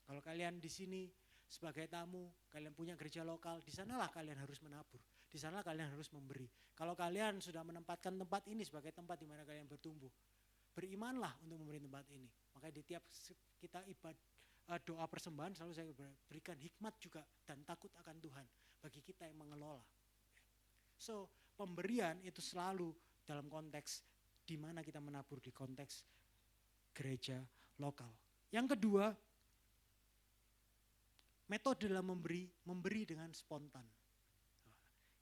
Kalau kalian di sini sebagai tamu, kalian punya gereja lokal, di sanalah kalian harus menabur. Di sana kalian harus memberi. Kalau kalian sudah menempatkan tempat ini sebagai tempat di mana kalian bertumbuh, berimanlah untuk memberi tempat ini. Makanya di tiap kita doa persembahan selalu saya berikan hikmat juga dan takut akan Tuhan bagi kita yang mengelola. So, pemberian itu selalu dalam konteks di mana kita menabur, di konteks gereja lokal. Yang kedua, metode dalam memberi dengan spontan.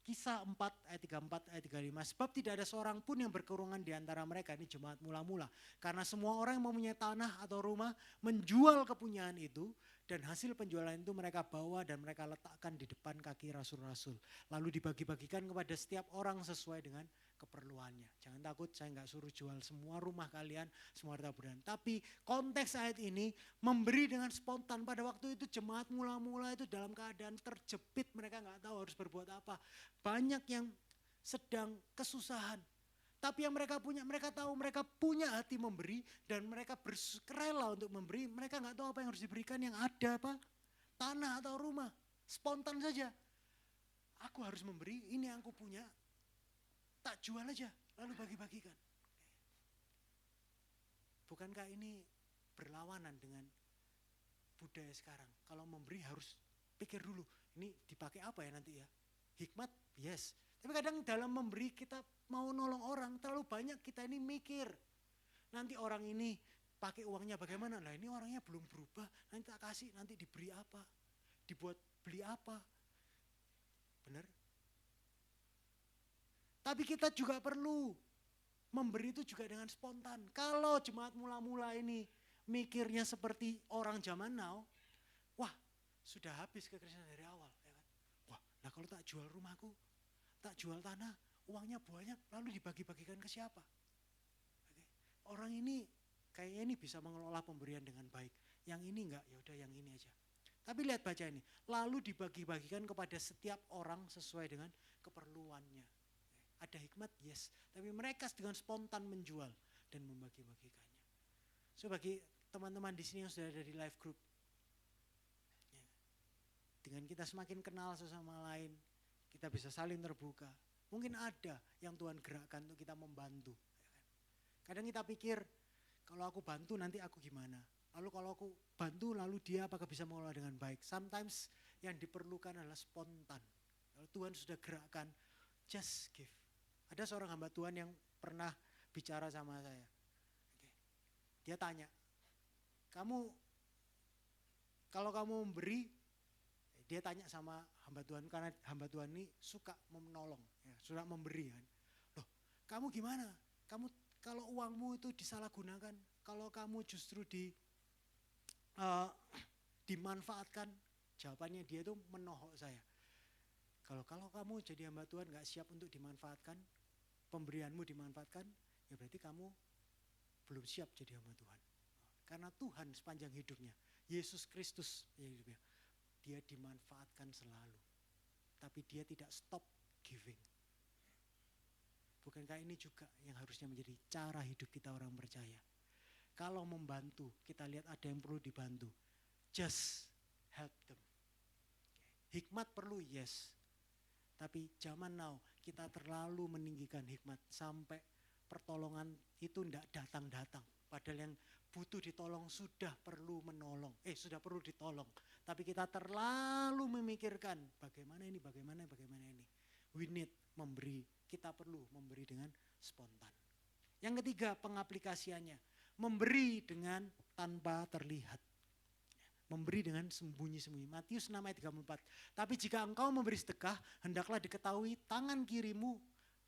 Kisah 4 ayat 34 ayat 35, sebab tidak ada seorang pun yang berkerungan di antara mereka, ini jemaat mula-mula. Karena semua orang yang mempunyai tanah atau rumah menjual kepunyaan itu, dan hasil penjualan itu mereka bawa dan mereka letakkan di depan kaki rasul-rasul. Lalu dibagi-bagikan kepada setiap orang sesuai dengan keperluannya. Jangan takut, saya enggak suruh jual semua rumah kalian, semua harta benda. Tapi konteks ayat ini memberi dengan spontan. Pada waktu itu jemaat mula-mula itu dalam keadaan terjepit, mereka enggak tahu harus berbuat apa. Banyak yang sedang kesusahan. Tapi yang mereka punya, mereka tahu mereka punya hati memberi dan mereka bersukarela untuk memberi. Mereka enggak tahu apa yang harus diberikan, yang ada apa? Tanah atau rumah. Spontan saja. Aku harus memberi, ini yang aku punya. Tak jual aja, lalu bagi-bagikan. Bukankah ini berlawanan dengan budaya sekarang? Kalau memberi harus pikir dulu, ini dipakai apa ya nanti ya? Hikmat, yes. Tapi kadang dalam memberi kita mau nolong orang, terlalu banyak kita ini mikir. Nanti orang ini pakai uangnya bagaimana? Nah ini orangnya belum berubah, nanti tak kasih, nanti diberi apa? Dibuat beli apa? Benar? Tapi kita juga perlu memberi itu juga dengan spontan. Kalau jemaat mula-mula ini mikirnya seperti orang zaman now, wah sudah habis kekristenan dari awal. Ya kan? Wah, nah kalau tak jual rumahku, tak jual tanah, uangnya banyak, lalu dibagi-bagikan ke siapa? Oke. Orang ini kayaknya ini bisa mengelola pemberian dengan baik. Yang ini enggak, ya udah yang ini aja. Tapi lihat baca ini, lalu dibagi-bagikan kepada setiap orang sesuai dengan keperluannya. Ada hikmat, yes. Tapi mereka dengan spontan menjual dan membagi-bagikannya. So bagi teman-teman di sini yang sudah ada di live group, ya, dengan kita semakin kenal sesama lain, kita bisa saling terbuka. Mungkin ada yang Tuhan gerakkan untuk kita membantu. Kadang kita pikir, kalau aku bantu nanti aku gimana? Lalu kalau aku bantu lalu dia apakah bisa mengelola dengan baik? Sometimes yang diperlukan adalah spontan. Kalau Tuhan sudah gerakkan, just give. Ada seorang hamba Tuhan yang pernah bicara sama saya. Dia tanya, kalau kamu memberi, dia tanya sama hamba Tuhan, karena hamba Tuhan ini suka menolong, ya, suka memberi kan. Loh, kamu gimana? Kamu kalau uangmu itu disalahgunakan, kalau kamu justru dimanfaatkan, jawabannya dia itu menohok saya. Kalau kamu jadi hamba Tuhan gak siap untuk dimanfaatkan, pemberianmu dimanfaatkan, ya berarti kamu belum siap jadi hamba Tuhan. Karena Tuhan sepanjang hidupnya, Yesus Kristus hidupnya, dia dimanfaatkan selalu. Tapi dia tidak stop giving. Bukankah ini juga yang harusnya menjadi cara hidup kita orang percaya? Kalau membantu, kita lihat ada yang perlu dibantu, just help them. Hikmat perlu, yes. Tapi zaman now kita terlalu meninggikan hikmat sampai pertolongan itu tidak datang-datang. Padahal yang butuh ditolong sudah perlu menolong, sudah perlu ditolong. Tapi kita terlalu memikirkan bagaimana ini. We need memberi, kita perlu memberi dengan spontan. Yang ketiga, pengaplikasiannya. Memberi dengan tanpa terlihat. Memberi dengan sembunyi-sembunyi. Matius 6 ayat 34. Tapi jika engkau memberi sedekah, hendaklah diketahui tangan kirimu.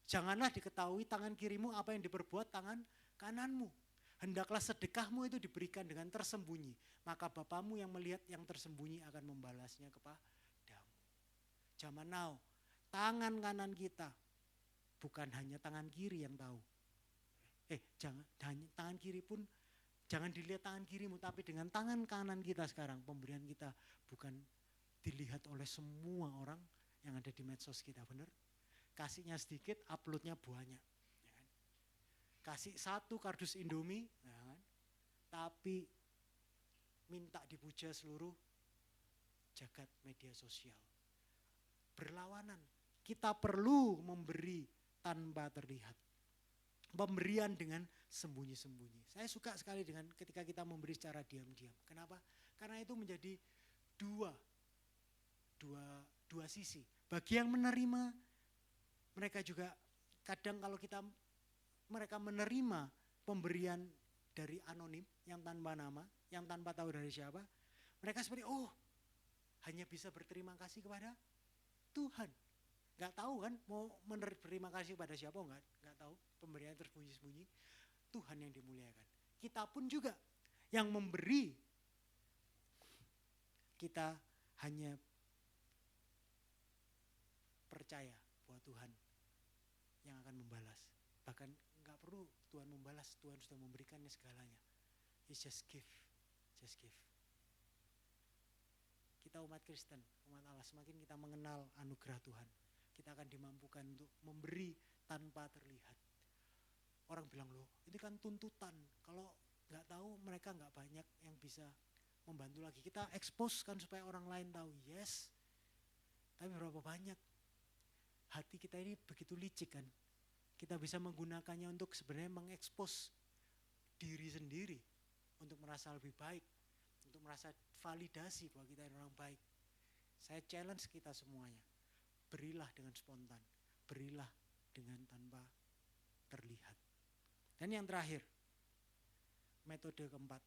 Janganlah diketahui tangan kirimu apa yang diperbuat tangan kananmu. Hendaklah sedekahmu itu diberikan dengan tersembunyi. Maka Bapamu yang melihat yang tersembunyi akan membalasnya kepadamu. Zaman now, tangan kanan kita bukan hanya tangan kiri yang tahu. Tangan kiri pun jangan dilihat tangan kirimu, tapi dengan tangan kanan kita sekarang, pemberian kita bukan dilihat oleh semua orang yang ada di medsos kita, benar? Kasihnya sedikit, uploadnya banyak. Ya kan? Kasih 1 kardus Indomie, ya kan? Tapi minta dipuja seluruh jagat media sosial. Berlawanan, kita perlu memberi tanpa terlihat. Pemberian dengan sembunyi-sembunyi. Saya suka sekali dengan ketika kita memberi secara diam-diam. Kenapa? Karena itu menjadi dua sisi. Bagi yang menerima, mereka juga kadang kalau mereka menerima pemberian dari anonim, yang tanpa nama, yang tanpa tahu dari siapa, mereka seperti, hanya bisa berterima kasih kepada Tuhan. Gak tahu kan mau berterima kasih pada siapa, gak tahu, pemberian tersembunyi-sembunyi. Tuhan yang dimuliakan. Kita pun juga yang memberi, kita hanya percaya bahwa Tuhan yang akan membalas. Bahkan gak perlu Tuhan membalas, Tuhan sudah memberikannya segalanya. It's just give. Kita umat Kristen, umat Allah, semakin kita mengenal anugerah Tuhan, kita akan dimampukan untuk memberi tanpa terlihat. Orang bilang, loh ini kan tuntutan, kalau gak tahu mereka gak banyak yang bisa membantu lagi. Kita expose kan supaya orang lain tahu, yes. Tapi berapa banyak hati kita ini begitu licik kan. Kita bisa menggunakannya untuk sebenarnya mengekspos diri sendiri, untuk merasa lebih baik, untuk merasa validasi bahwa kita ini orang baik. Saya challenge kita semuanya, berilah dengan spontan, berilah dengan tanpa terlihat. Dan yang terakhir, metode keempat.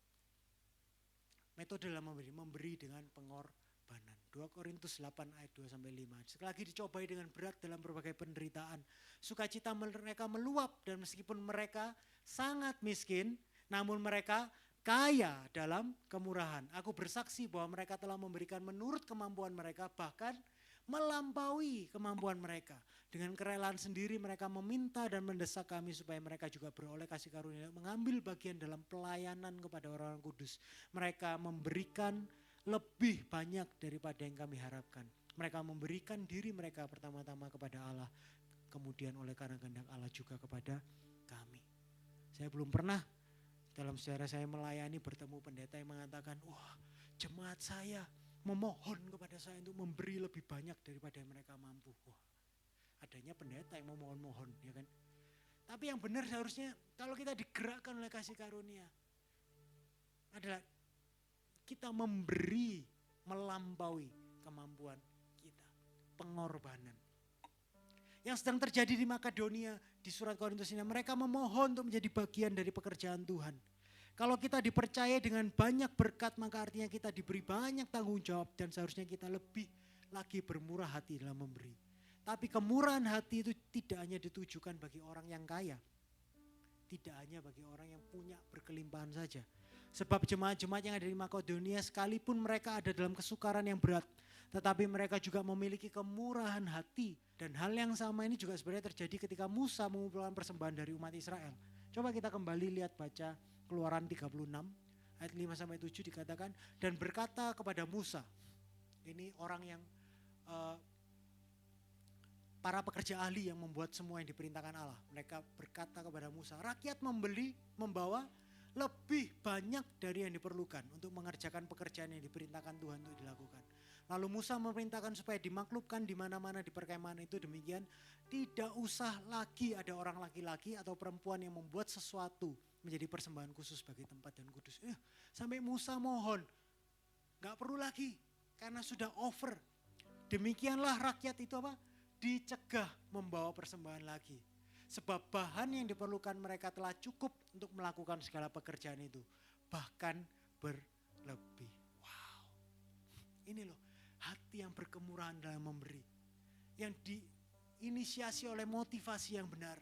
Metode dalam memberi dengan pengorbanan. 2 Korintus 8 ayat 2-5. Sekali lagi dicobai dengan berat dalam berbagai penderitaan. Sukacita mereka meluap dan meskipun mereka sangat miskin, namun mereka kaya dalam kemurahan. Aku bersaksi bahwa mereka telah memberikan menurut kemampuan mereka, bahkan melampaui kemampuan mereka. Dengan kerelaan sendiri mereka meminta dan mendesak kami supaya mereka juga beroleh kasih karunia, mengambil bagian dalam pelayanan kepada orang-orang kudus. Mereka memberikan lebih banyak daripada yang kami harapkan. Mereka memberikan diri mereka pertama-tama kepada Allah, kemudian oleh karena kehendak Allah juga kepada kami. Saya belum pernah dalam sejarah saya melayani bertemu pendeta yang mengatakan, wah, jemaat saya memohon kepada saya untuk memberi lebih banyak daripada yang mereka mampu. Wah, adanya pendeta yang memohon-mohon, ya kan? Tapi yang benar seharusnya kalau kita digerakkan oleh kasih karunia adalah kita memberi melampaui kemampuan kita. Pengorbanan. Yang sedang terjadi di Makedonia, di surat Korintus ini, mereka memohon untuk menjadi bagian dari pekerjaan Tuhan. Kalau kita dipercaya dengan banyak berkat, maka artinya kita diberi banyak tanggung jawab dan seharusnya kita lebih lagi bermurah hati dalam memberi. Tapi kemurahan hati itu tidak hanya ditujukan bagi orang yang kaya. Tidak hanya bagi orang yang punya berkelimpahan saja. Sebab jemaat-jemaat yang ada di Makedonia sekalipun mereka ada dalam kesukaran yang berat, tetapi mereka juga memiliki kemurahan hati. Dan hal yang sama ini juga sebenarnya terjadi ketika Musa mengumpulkan persembahan dari umat Israel. Coba kita kembali lihat baca Keluaran 36 ayat 5-7 dikatakan, dan berkata kepada Musa, ini orang yang para pekerja ahli yang membuat semua yang diperintahkan Allah. Mereka berkata kepada Musa, rakyat membawa lebih banyak dari yang diperlukan untuk mengerjakan pekerjaan yang diperintahkan Tuhan untuk dilakukan. Lalu Musa memerintahkan supaya dimaklubkan di mana-mana di perkemahan itu demikian, tidak usah lagi ada orang laki-laki atau perempuan yang membuat sesuatu menjadi persembahan khusus bagi tempat dan kudus. Sampai Musa mohon, gak perlu lagi karena sudah over. Demikianlah rakyat itu dicegah membawa persembahan lagi. Sebab bahan yang diperlukan mereka telah cukup untuk melakukan segala pekerjaan itu. Bahkan berlebih. Wow. Ini loh, hati yang berkemurahan dalam memberi. Yang diinisiasi oleh motivasi yang benar.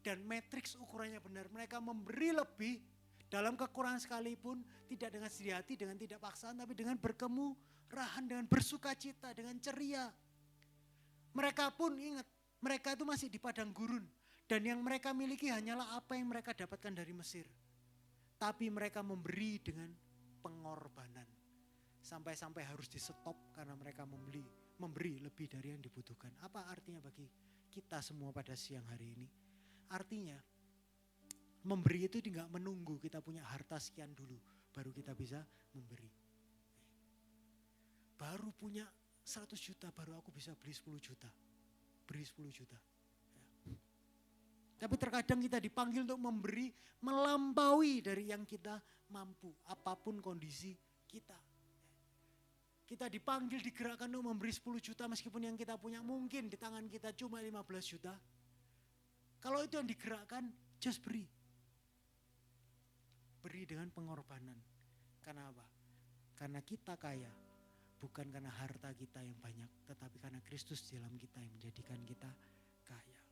Dan matriks ukurannya benar. Mereka memberi lebih dalam kekurangan sekalipun. Tidak dengan sedih hati, dengan tidak paksaan. Tapi dengan berkemurahan, dengan bersukacita, dengan ceria. Mereka pun ingat, mereka itu masih di padang gurun. Dan yang mereka miliki hanyalah apa yang mereka dapatkan dari Mesir. Tapi mereka memberi dengan pengorbanan. Sampai-sampai harus di stop karena mereka memberi lebih dari yang dibutuhkan. Apa artinya bagi kita semua pada siang hari ini? Artinya memberi itu tidak menunggu kita punya harta sekian dulu baru kita bisa memberi. Baru punya 100 juta baru aku bisa beli 10 juta. Beri 10 juta. Tapi terkadang kita dipanggil untuk memberi melampaui dari yang kita mampu. Apapun kondisi kita. Kita dipanggil, digerakkan untuk memberi 10 juta meskipun yang kita punya mungkin di tangan kita cuma 15 juta. Kalau itu yang digerakkan, just beri. Beri dengan pengorbanan. Karena apa? Karena kita kaya. Bukan karena harta kita yang banyak. Tetapi karena Kristus di dalam kita yang menjadikan kita kaya.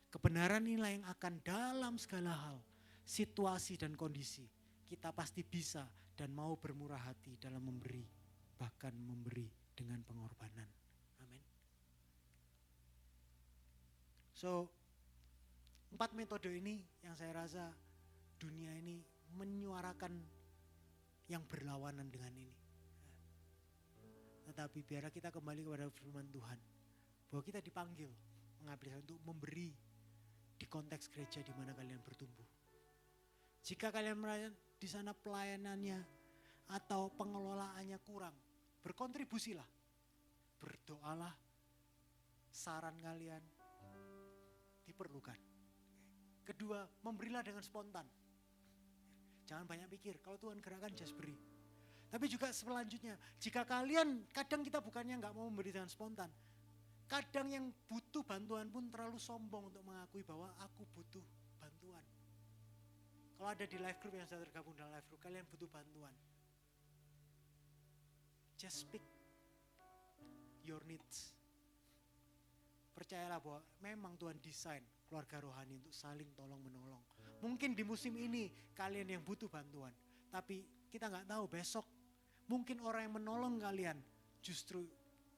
Kebenaran inilah yang akan dalam segala hal, situasi dan kondisi, kita pasti bisa dan mau bermurah hati dalam memberi, bahkan memberi dengan pengorbanan. Amin. So, 4 metode ini yang saya rasa dunia ini menyuarakan yang berlawanan dengan ini. Tetapi biarlah kita kembali kepada firman Tuhan, bahwa kita dipanggil mengambil untuk memberi di konteks gereja di mana kalian bertumbuh. Jika kalian di sana pelayanannya atau pengelolaannya kurang, berkontribusilah. Berdoalah, saran kalian diperlukan. Kedua, memberilah dengan spontan. Jangan banyak pikir, kalau Tuhan gerakkan just beri. Tapi juga selanjutnya, jika kalian, kadang kita bukannya gak mau memberi dengan spontan. Kadang yang butuh bantuan pun terlalu sombong untuk mengakui bahwa aku butuh bantuan. Kalau ada di live group yang sudah tergabung dalam live group, kalian butuh bantuan. Just speak your needs. Percayalah bahwa memang Tuhan desain keluarga rohani untuk saling tolong menolong. Mungkin di musim ini kalian yang butuh bantuan. Tapi kita nggak tahu besok. Mungkin orang yang menolong kalian justru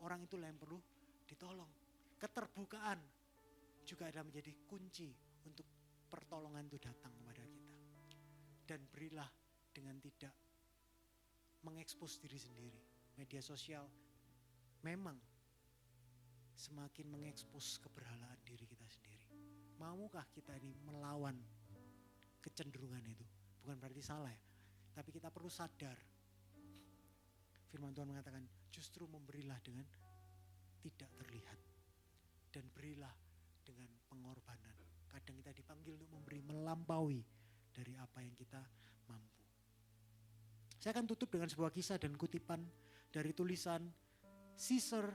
orang itulah yang perlu ditolong. Keterbukaan juga ada menjadi kunci untuk pertolongan itu datang kepada kita. Dan berilah dengan tidak mengekspos diri sendiri. Media sosial memang semakin mengekspos keberhalaan diri kita sendiri. Maukah kita ini melawan kecenderungan itu? Bukan berarti salah ya, tapi kita perlu sadar. Firman Tuhan mengatakan justru memberilah dengan tidak terlihat. Dan berilah dengan pengorbanan. Kadang kita dipanggil untuk memberi melampaui dari apa yang kita mampu. Saya akan tutup dengan sebuah kisah dan kutipan dari tulisan Caesar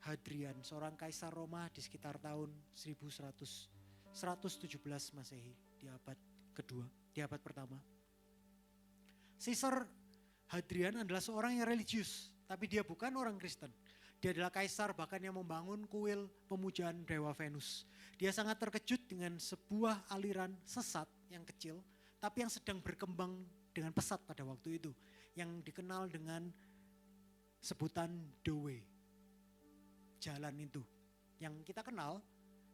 Hadrian, seorang kaisar Roma di sekitar tahun 117 Masehi, di abad kedua, di abad pertama. Caesar Hadrian adalah seorang yang religius, tapi dia bukan orang Kristen. Dia adalah kaisar bahkan yang membangun kuil pemujaan dewa Venus. Dia sangat terkejut dengan sebuah aliran sesat yang kecil, tapi yang sedang berkembang dengan pesat pada waktu itu. Yang dikenal dengan sebutan The Way. Jalan itu. Yang kita kenal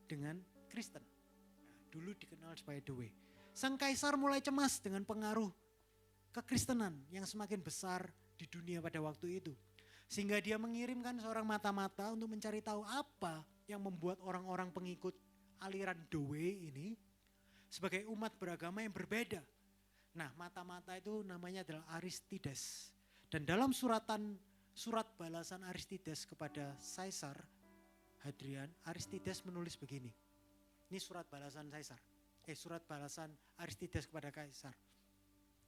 dengan Kristen. Dulu dikenal sebagai The Way. Sang kaisar mulai cemas dengan pengaruh kekristenan yang semakin besar di dunia pada waktu itu. Sehingga dia mengirimkan seorang mata-mata untuk mencari tahu apa yang membuat orang-orang pengikut aliran The Way ini sebagai umat beragama yang berbeda. Nah, mata-mata itu namanya adalah Aristides. Dan dalam surat balasan Aristides kepada Caesar Hadrian, Aristides menulis begini. Ini surat balasan Aristides kepada Kaisar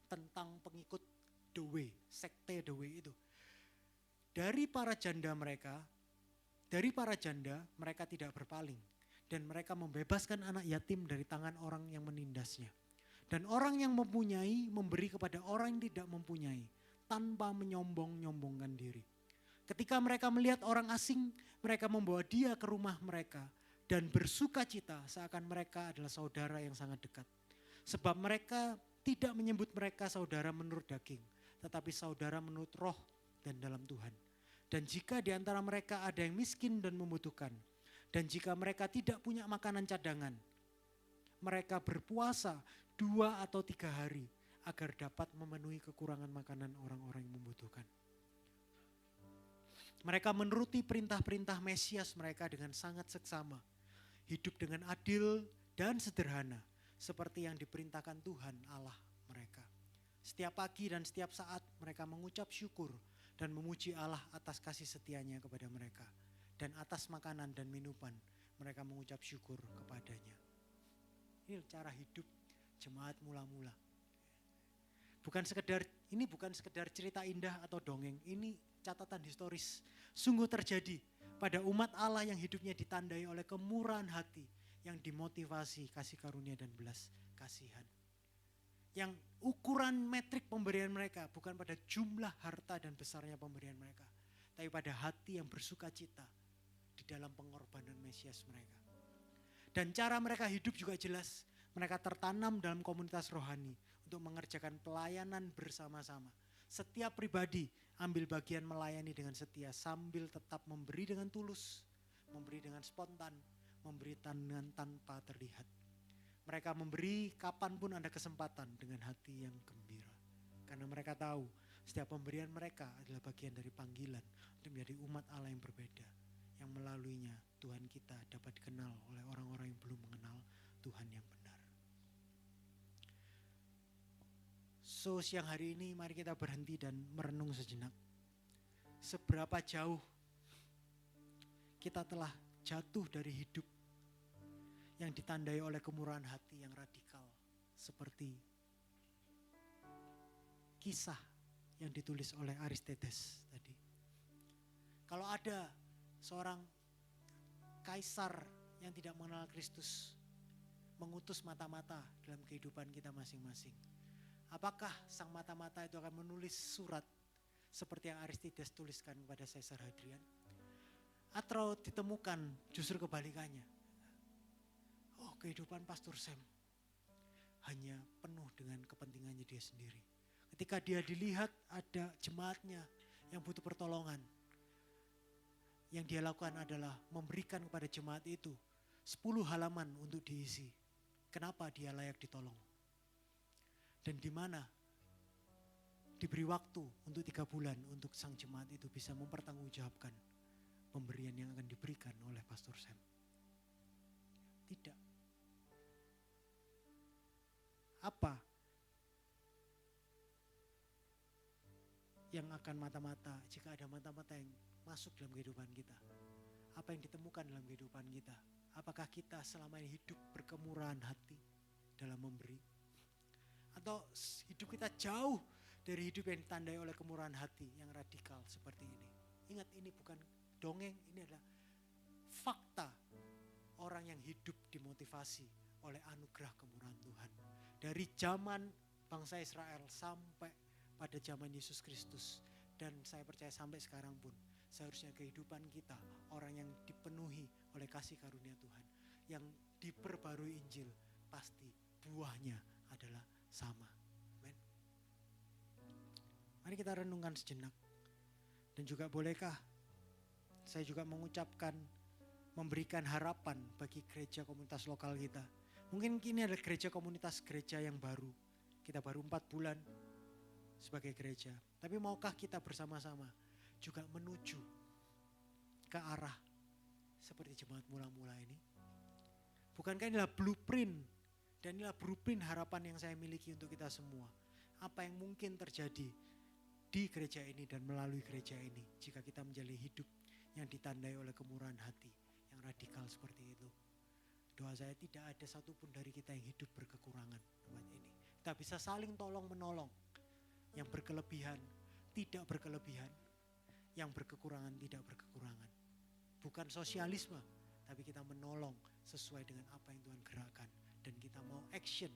tentang pengikut The Way, sekte The Way itu. Dari para janda mereka tidak berpaling. Dan mereka membebaskan anak yatim dari tangan orang yang menindasnya. Dan orang yang mempunyai memberi kepada orang yang tidak mempunyai tanpa menyombong-nyombongkan diri. Ketika mereka melihat orang asing, mereka membawa dia ke rumah mereka dan bersuka cita seakan mereka adalah saudara yang sangat dekat. Sebab mereka tidak menyebut mereka saudara menurut daging, tetapi saudara menurut roh dan dalam Tuhan. Dan jika di antara mereka ada yang miskin dan membutuhkan, dan jika mereka tidak punya makanan cadangan, mereka berpuasa 2 atau 3 hari agar dapat memenuhi kekurangan makanan orang-orang yang membutuhkan. Mereka menuruti perintah-perintah Mesias mereka dengan sangat seksama. Hidup dengan adil dan sederhana seperti yang diperintahkan Tuhan Allah mereka. Setiap pagi dan setiap saat mereka mengucap syukur dan memuji Allah atas kasih setianya kepada mereka. Dan atas makanan dan minuman mereka mengucap syukur kepadanya. Ini cara hidup jemaat mula-mula. Ini bukan sekedar cerita indah atau dongeng. Ini catatan historis. Sungguh terjadi pada umat Allah yang hidupnya ditandai oleh kemurahan hati yang dimotivasi kasih karunia dan belas kasihan. Yang ukuran metrik pemberian mereka bukan pada jumlah harta dan besarnya pemberian mereka, tapi pada hati yang bersuka cita di dalam pengorbanan Mesias mereka. Dan cara mereka hidup juga jelas. Mereka tertanam dalam komunitas rohani untuk mengerjakan pelayanan bersama-sama. Setiap pribadi ambil bagian melayani dengan setia sambil tetap memberi dengan tulus, memberi dengan spontan, memberi dengan tanpa terlihat. Mereka memberi kapanpun ada kesempatan dengan hati yang gembira. Karena mereka tahu setiap pemberian mereka adalah bagian dari panggilan untuk menjadi umat Allah yang berbeda. Yang melaluinya Tuhan kita dapat dikenal oleh orang-orang yang belum mengenal Tuhan yang benar. So siang hari ini mari kita berhenti dan merenung sejenak. Seberapa jauh kita telah jatuh dari hidup yang ditandai oleh kemurahan hati yang radikal. Seperti kisah yang ditulis oleh Aristides tadi. Kalau ada seorang kaisar yang tidak mengenal Kristus mengutus mata-mata dalam kehidupan kita masing-masing. Apakah sang mata-mata itu akan menulis surat seperti yang Aristides tuliskan kepada Caesar Hadrian? Atau ditemukan justru kebalikannya? Oh, kehidupan Pastor Sam hanya penuh dengan kepentingannya dia sendiri. Ketika dia dilihat ada jemaatnya yang butuh pertolongan, yang dia lakukan adalah memberikan kepada jemaat itu 10 halaman untuk diisi. Kenapa dia layak ditolong? Dan di mana diberi waktu untuk 3 bulan untuk sang jemaat itu bisa mempertanggungjawabkan pemberian yang akan diberikan oleh Pastor Sam. Tidak. Apa yang akan mata-mata jika ada mata-mata yang masuk dalam kehidupan kita? Apa yang ditemukan dalam kehidupan kita? Apakah kita selama ini hidup berkemurahan hati dalam memberi? Atau hidup kita jauh dari hidup yang ditandai oleh kemurahan hati yang radikal seperti ini? Ingat, ini bukan dongeng, ini adalah fakta orang yang hidup dimotivasi oleh anugerah kemurahan Tuhan. Dari zaman bangsa Israel sampai pada zaman Yesus Kristus. Dan saya percaya sampai sekarang pun seharusnya kehidupan kita orang yang dipenuhi oleh kasih karunia Tuhan, yang diperbarui Injil, pasti buahnya adalah sama. Amen. Mari kita renungkan sejenak. Dan juga bolehkah saya juga mengucapkan, memberikan harapan bagi gereja komunitas lokal kita. Mungkin ini adalah gereja yang baru. Kita baru 4 bulan sebagai gereja. Tapi maukah kita bersama-sama juga menuju ke arah seperti jemaat mula-mula ini? Bukankah inilah blueprint dan inilah blueprint harapan yang saya miliki untuk kita semua. Apa yang mungkin terjadi di gereja ini dan melalui gereja ini jika kita menjalani hidup yang ditandai oleh kemurahan hati yang radikal seperti itu. Doa saya tidak ada satupun dari kita yang hidup berkekurangan tempat ini. Kita bisa saling tolong menolong. Yang berkelebihan tidak berkelebihan, yang berkekurangan tidak berkekurangan. Bukan sosialisme, tapi kita menolong sesuai dengan apa yang Tuhan gerakkan. Dan kita mau action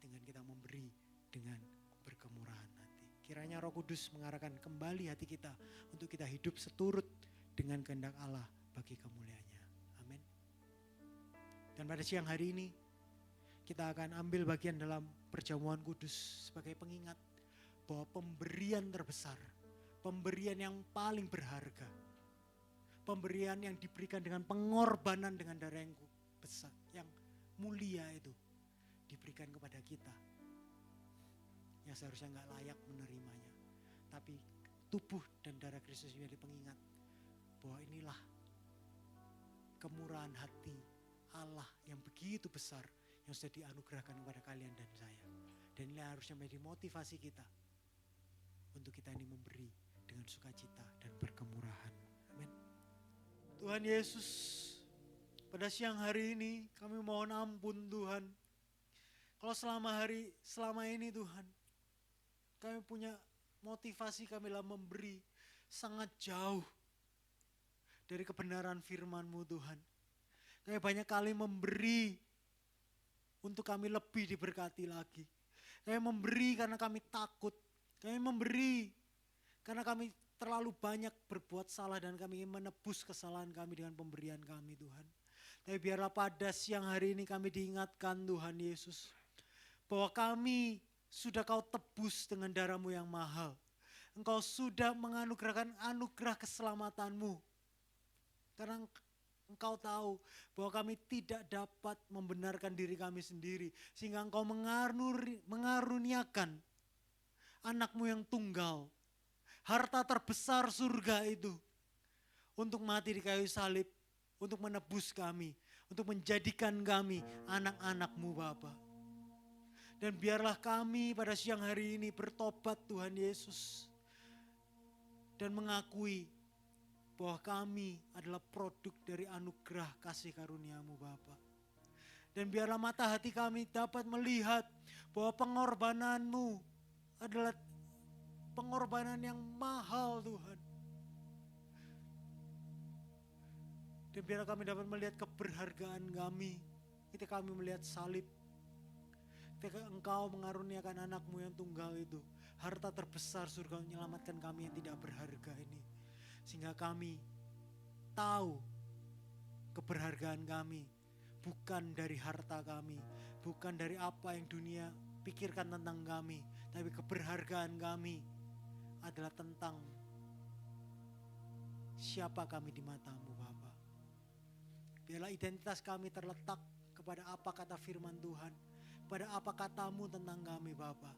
dengan kita memberi dengan berkemurahan hati. Kiranya Roh Kudus mengarahkan kembali hati kita untuk kita hidup seturut dengan kehendak Allah bagi kemuliaannya. Amin. Dan pada siang hari ini kita akan ambil bagian dalam perjamuan kudus sebagai pengingat bahwa pemberian terbesar, pemberian yang paling berharga, pemberian yang diberikan dengan pengorbanan dengan darah yang besar, yang mulia itu diberikan kepada kita yang seharusnya gak layak menerimanya. Tapi tubuh dan darah Kristus menjadi pengingat bahwa inilah kemurahan hati Allah yang begitu besar yang sudah dianugerahkan kepada kalian dan saya. Dan ini harusnya menjadi motivasi kita untuk kita ini memberi dengan sukacita dan berkemurahan. Amin. Tuhan Yesus, pada siang hari ini kami mohon ampun Tuhan. Kalau selama ini Tuhan, kami punya motivasi kami dalam memberi sangat jauh dari kebenaran firman-Mu Tuhan. Kami banyak kali memberi untuk kami lebih diberkati lagi. Kami memberi karena kami takut. Kami memberi karena kami terlalu banyak berbuat salah dan kami ingin menebus kesalahan kami dengan pemberian kami Tuhan. Tapi biarlah pada siang hari ini kami diingatkan Tuhan Yesus, bahwa kami sudah Kau tebus dengan darah-Mu yang mahal. Engkau sudah menganugerahkan anugerah keselamatan-Mu. Karena Engkau tahu bahwa kami tidak dapat membenarkan diri kami sendiri. Sehingga Engkau mengaruniakan anak-Mu yang tunggal, harta terbesar surga itu, untuk mati di kayu salib, untuk menebus kami, untuk menjadikan kami anak-anak-Mu Bapa. Dan biarlah kami pada siang hari ini bertobat Tuhan Yesus, dan mengakui bahwa kami adalah produk dari anugerah kasih karunia-Mu Bapa. Dan biarlah mata hati kami dapat melihat bahwa pengorbanan-Mu adalah pengorbanan yang mahal Tuhan. Dan biarlah kami dapat melihat keberhargaan kami ketika kami melihat salib. Ketika Engkau mengaruniakan anak-Mu yang tunggal itu, harta terbesar surga menyelamatkan kami yang tidak berharga ini. Sehingga kami tahu keberhargaan kami bukan dari harta kami, bukan dari apa yang dunia pikirkan tentang kami, tapi keberhargaan kami adalah tentang siapa kami di mata-Mu Bapa. Biarlah identitas kami terletak kepada apa kata firman Tuhan, pada apa kata-Mu tentang kami Bapa.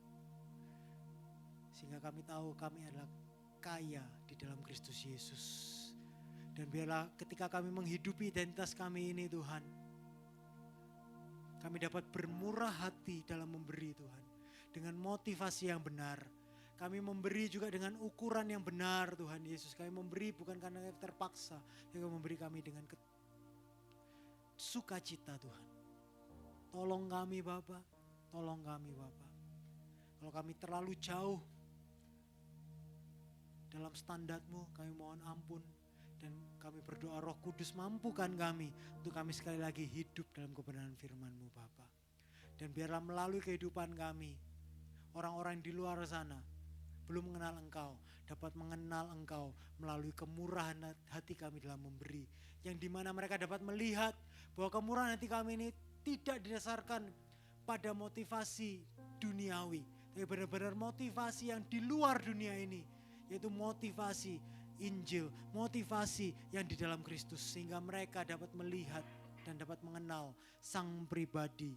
Sehingga kami tahu kami adalah kaya di dalam Kristus Yesus. Dan biarlah ketika kami menghidupi identitas kami ini Tuhan, kami dapat bermurah hati dalam memberi Tuhan. Dengan motivasi yang benar. Kami memberi juga dengan ukuran yang benar Tuhan Yesus. Kami memberi bukan karena terpaksa, tapi memberi kami dengan sukacita Tuhan. Tolong kami Bapa, tolong kami Bapa. Kalau kami terlalu jauh dalam standar-Mu, kami mohon ampun. Dan kami berdoa Roh Kudus mampukan kami untuk kami sekali lagi hidup dalam kebenaran firman-Mu Bapa. Dan biarlah melalui kehidupan kami, orang-orang di luar sana belum mengenal Engkau, dapat mengenal Engkau melalui kemurahan hati kami dalam memberi. Yang dimana mereka dapat melihat bahwa kemurahan hati kami ini tidak didasarkan pada motivasi duniawi, tapi benar-benar motivasi yang di luar dunia ini, yaitu motivasi Injil, motivasi yang di dalam Kristus, sehingga mereka dapat melihat dan dapat mengenal Sang Pribadi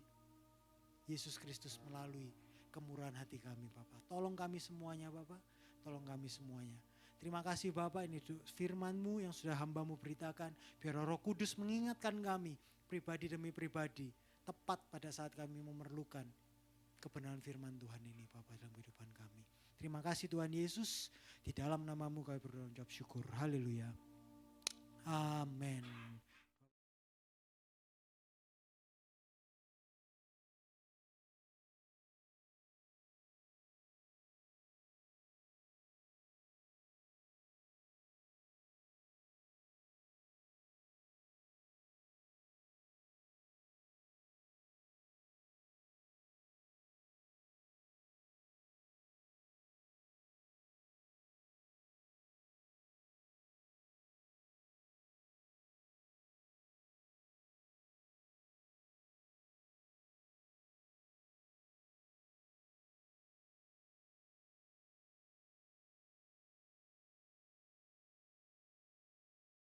Yesus Kristus melalui kemurahan hati kami Bapak. Tolong kami semuanya Bapak, tolong kami semuanya. Terima kasih Bapak, ini firman-Mu yang sudah hamba-Mu beritakan. Biar Roh Kudus mengingatkan kami pribadi demi pribadi, tepat pada saat kami memerlukan kebenaran firman Tuhan ini Bapak dalam kehidupan kami. Terima kasih Tuhan Yesus, di dalam nama-Mu kami berdoa ucap syukur. Haleluya. Amin.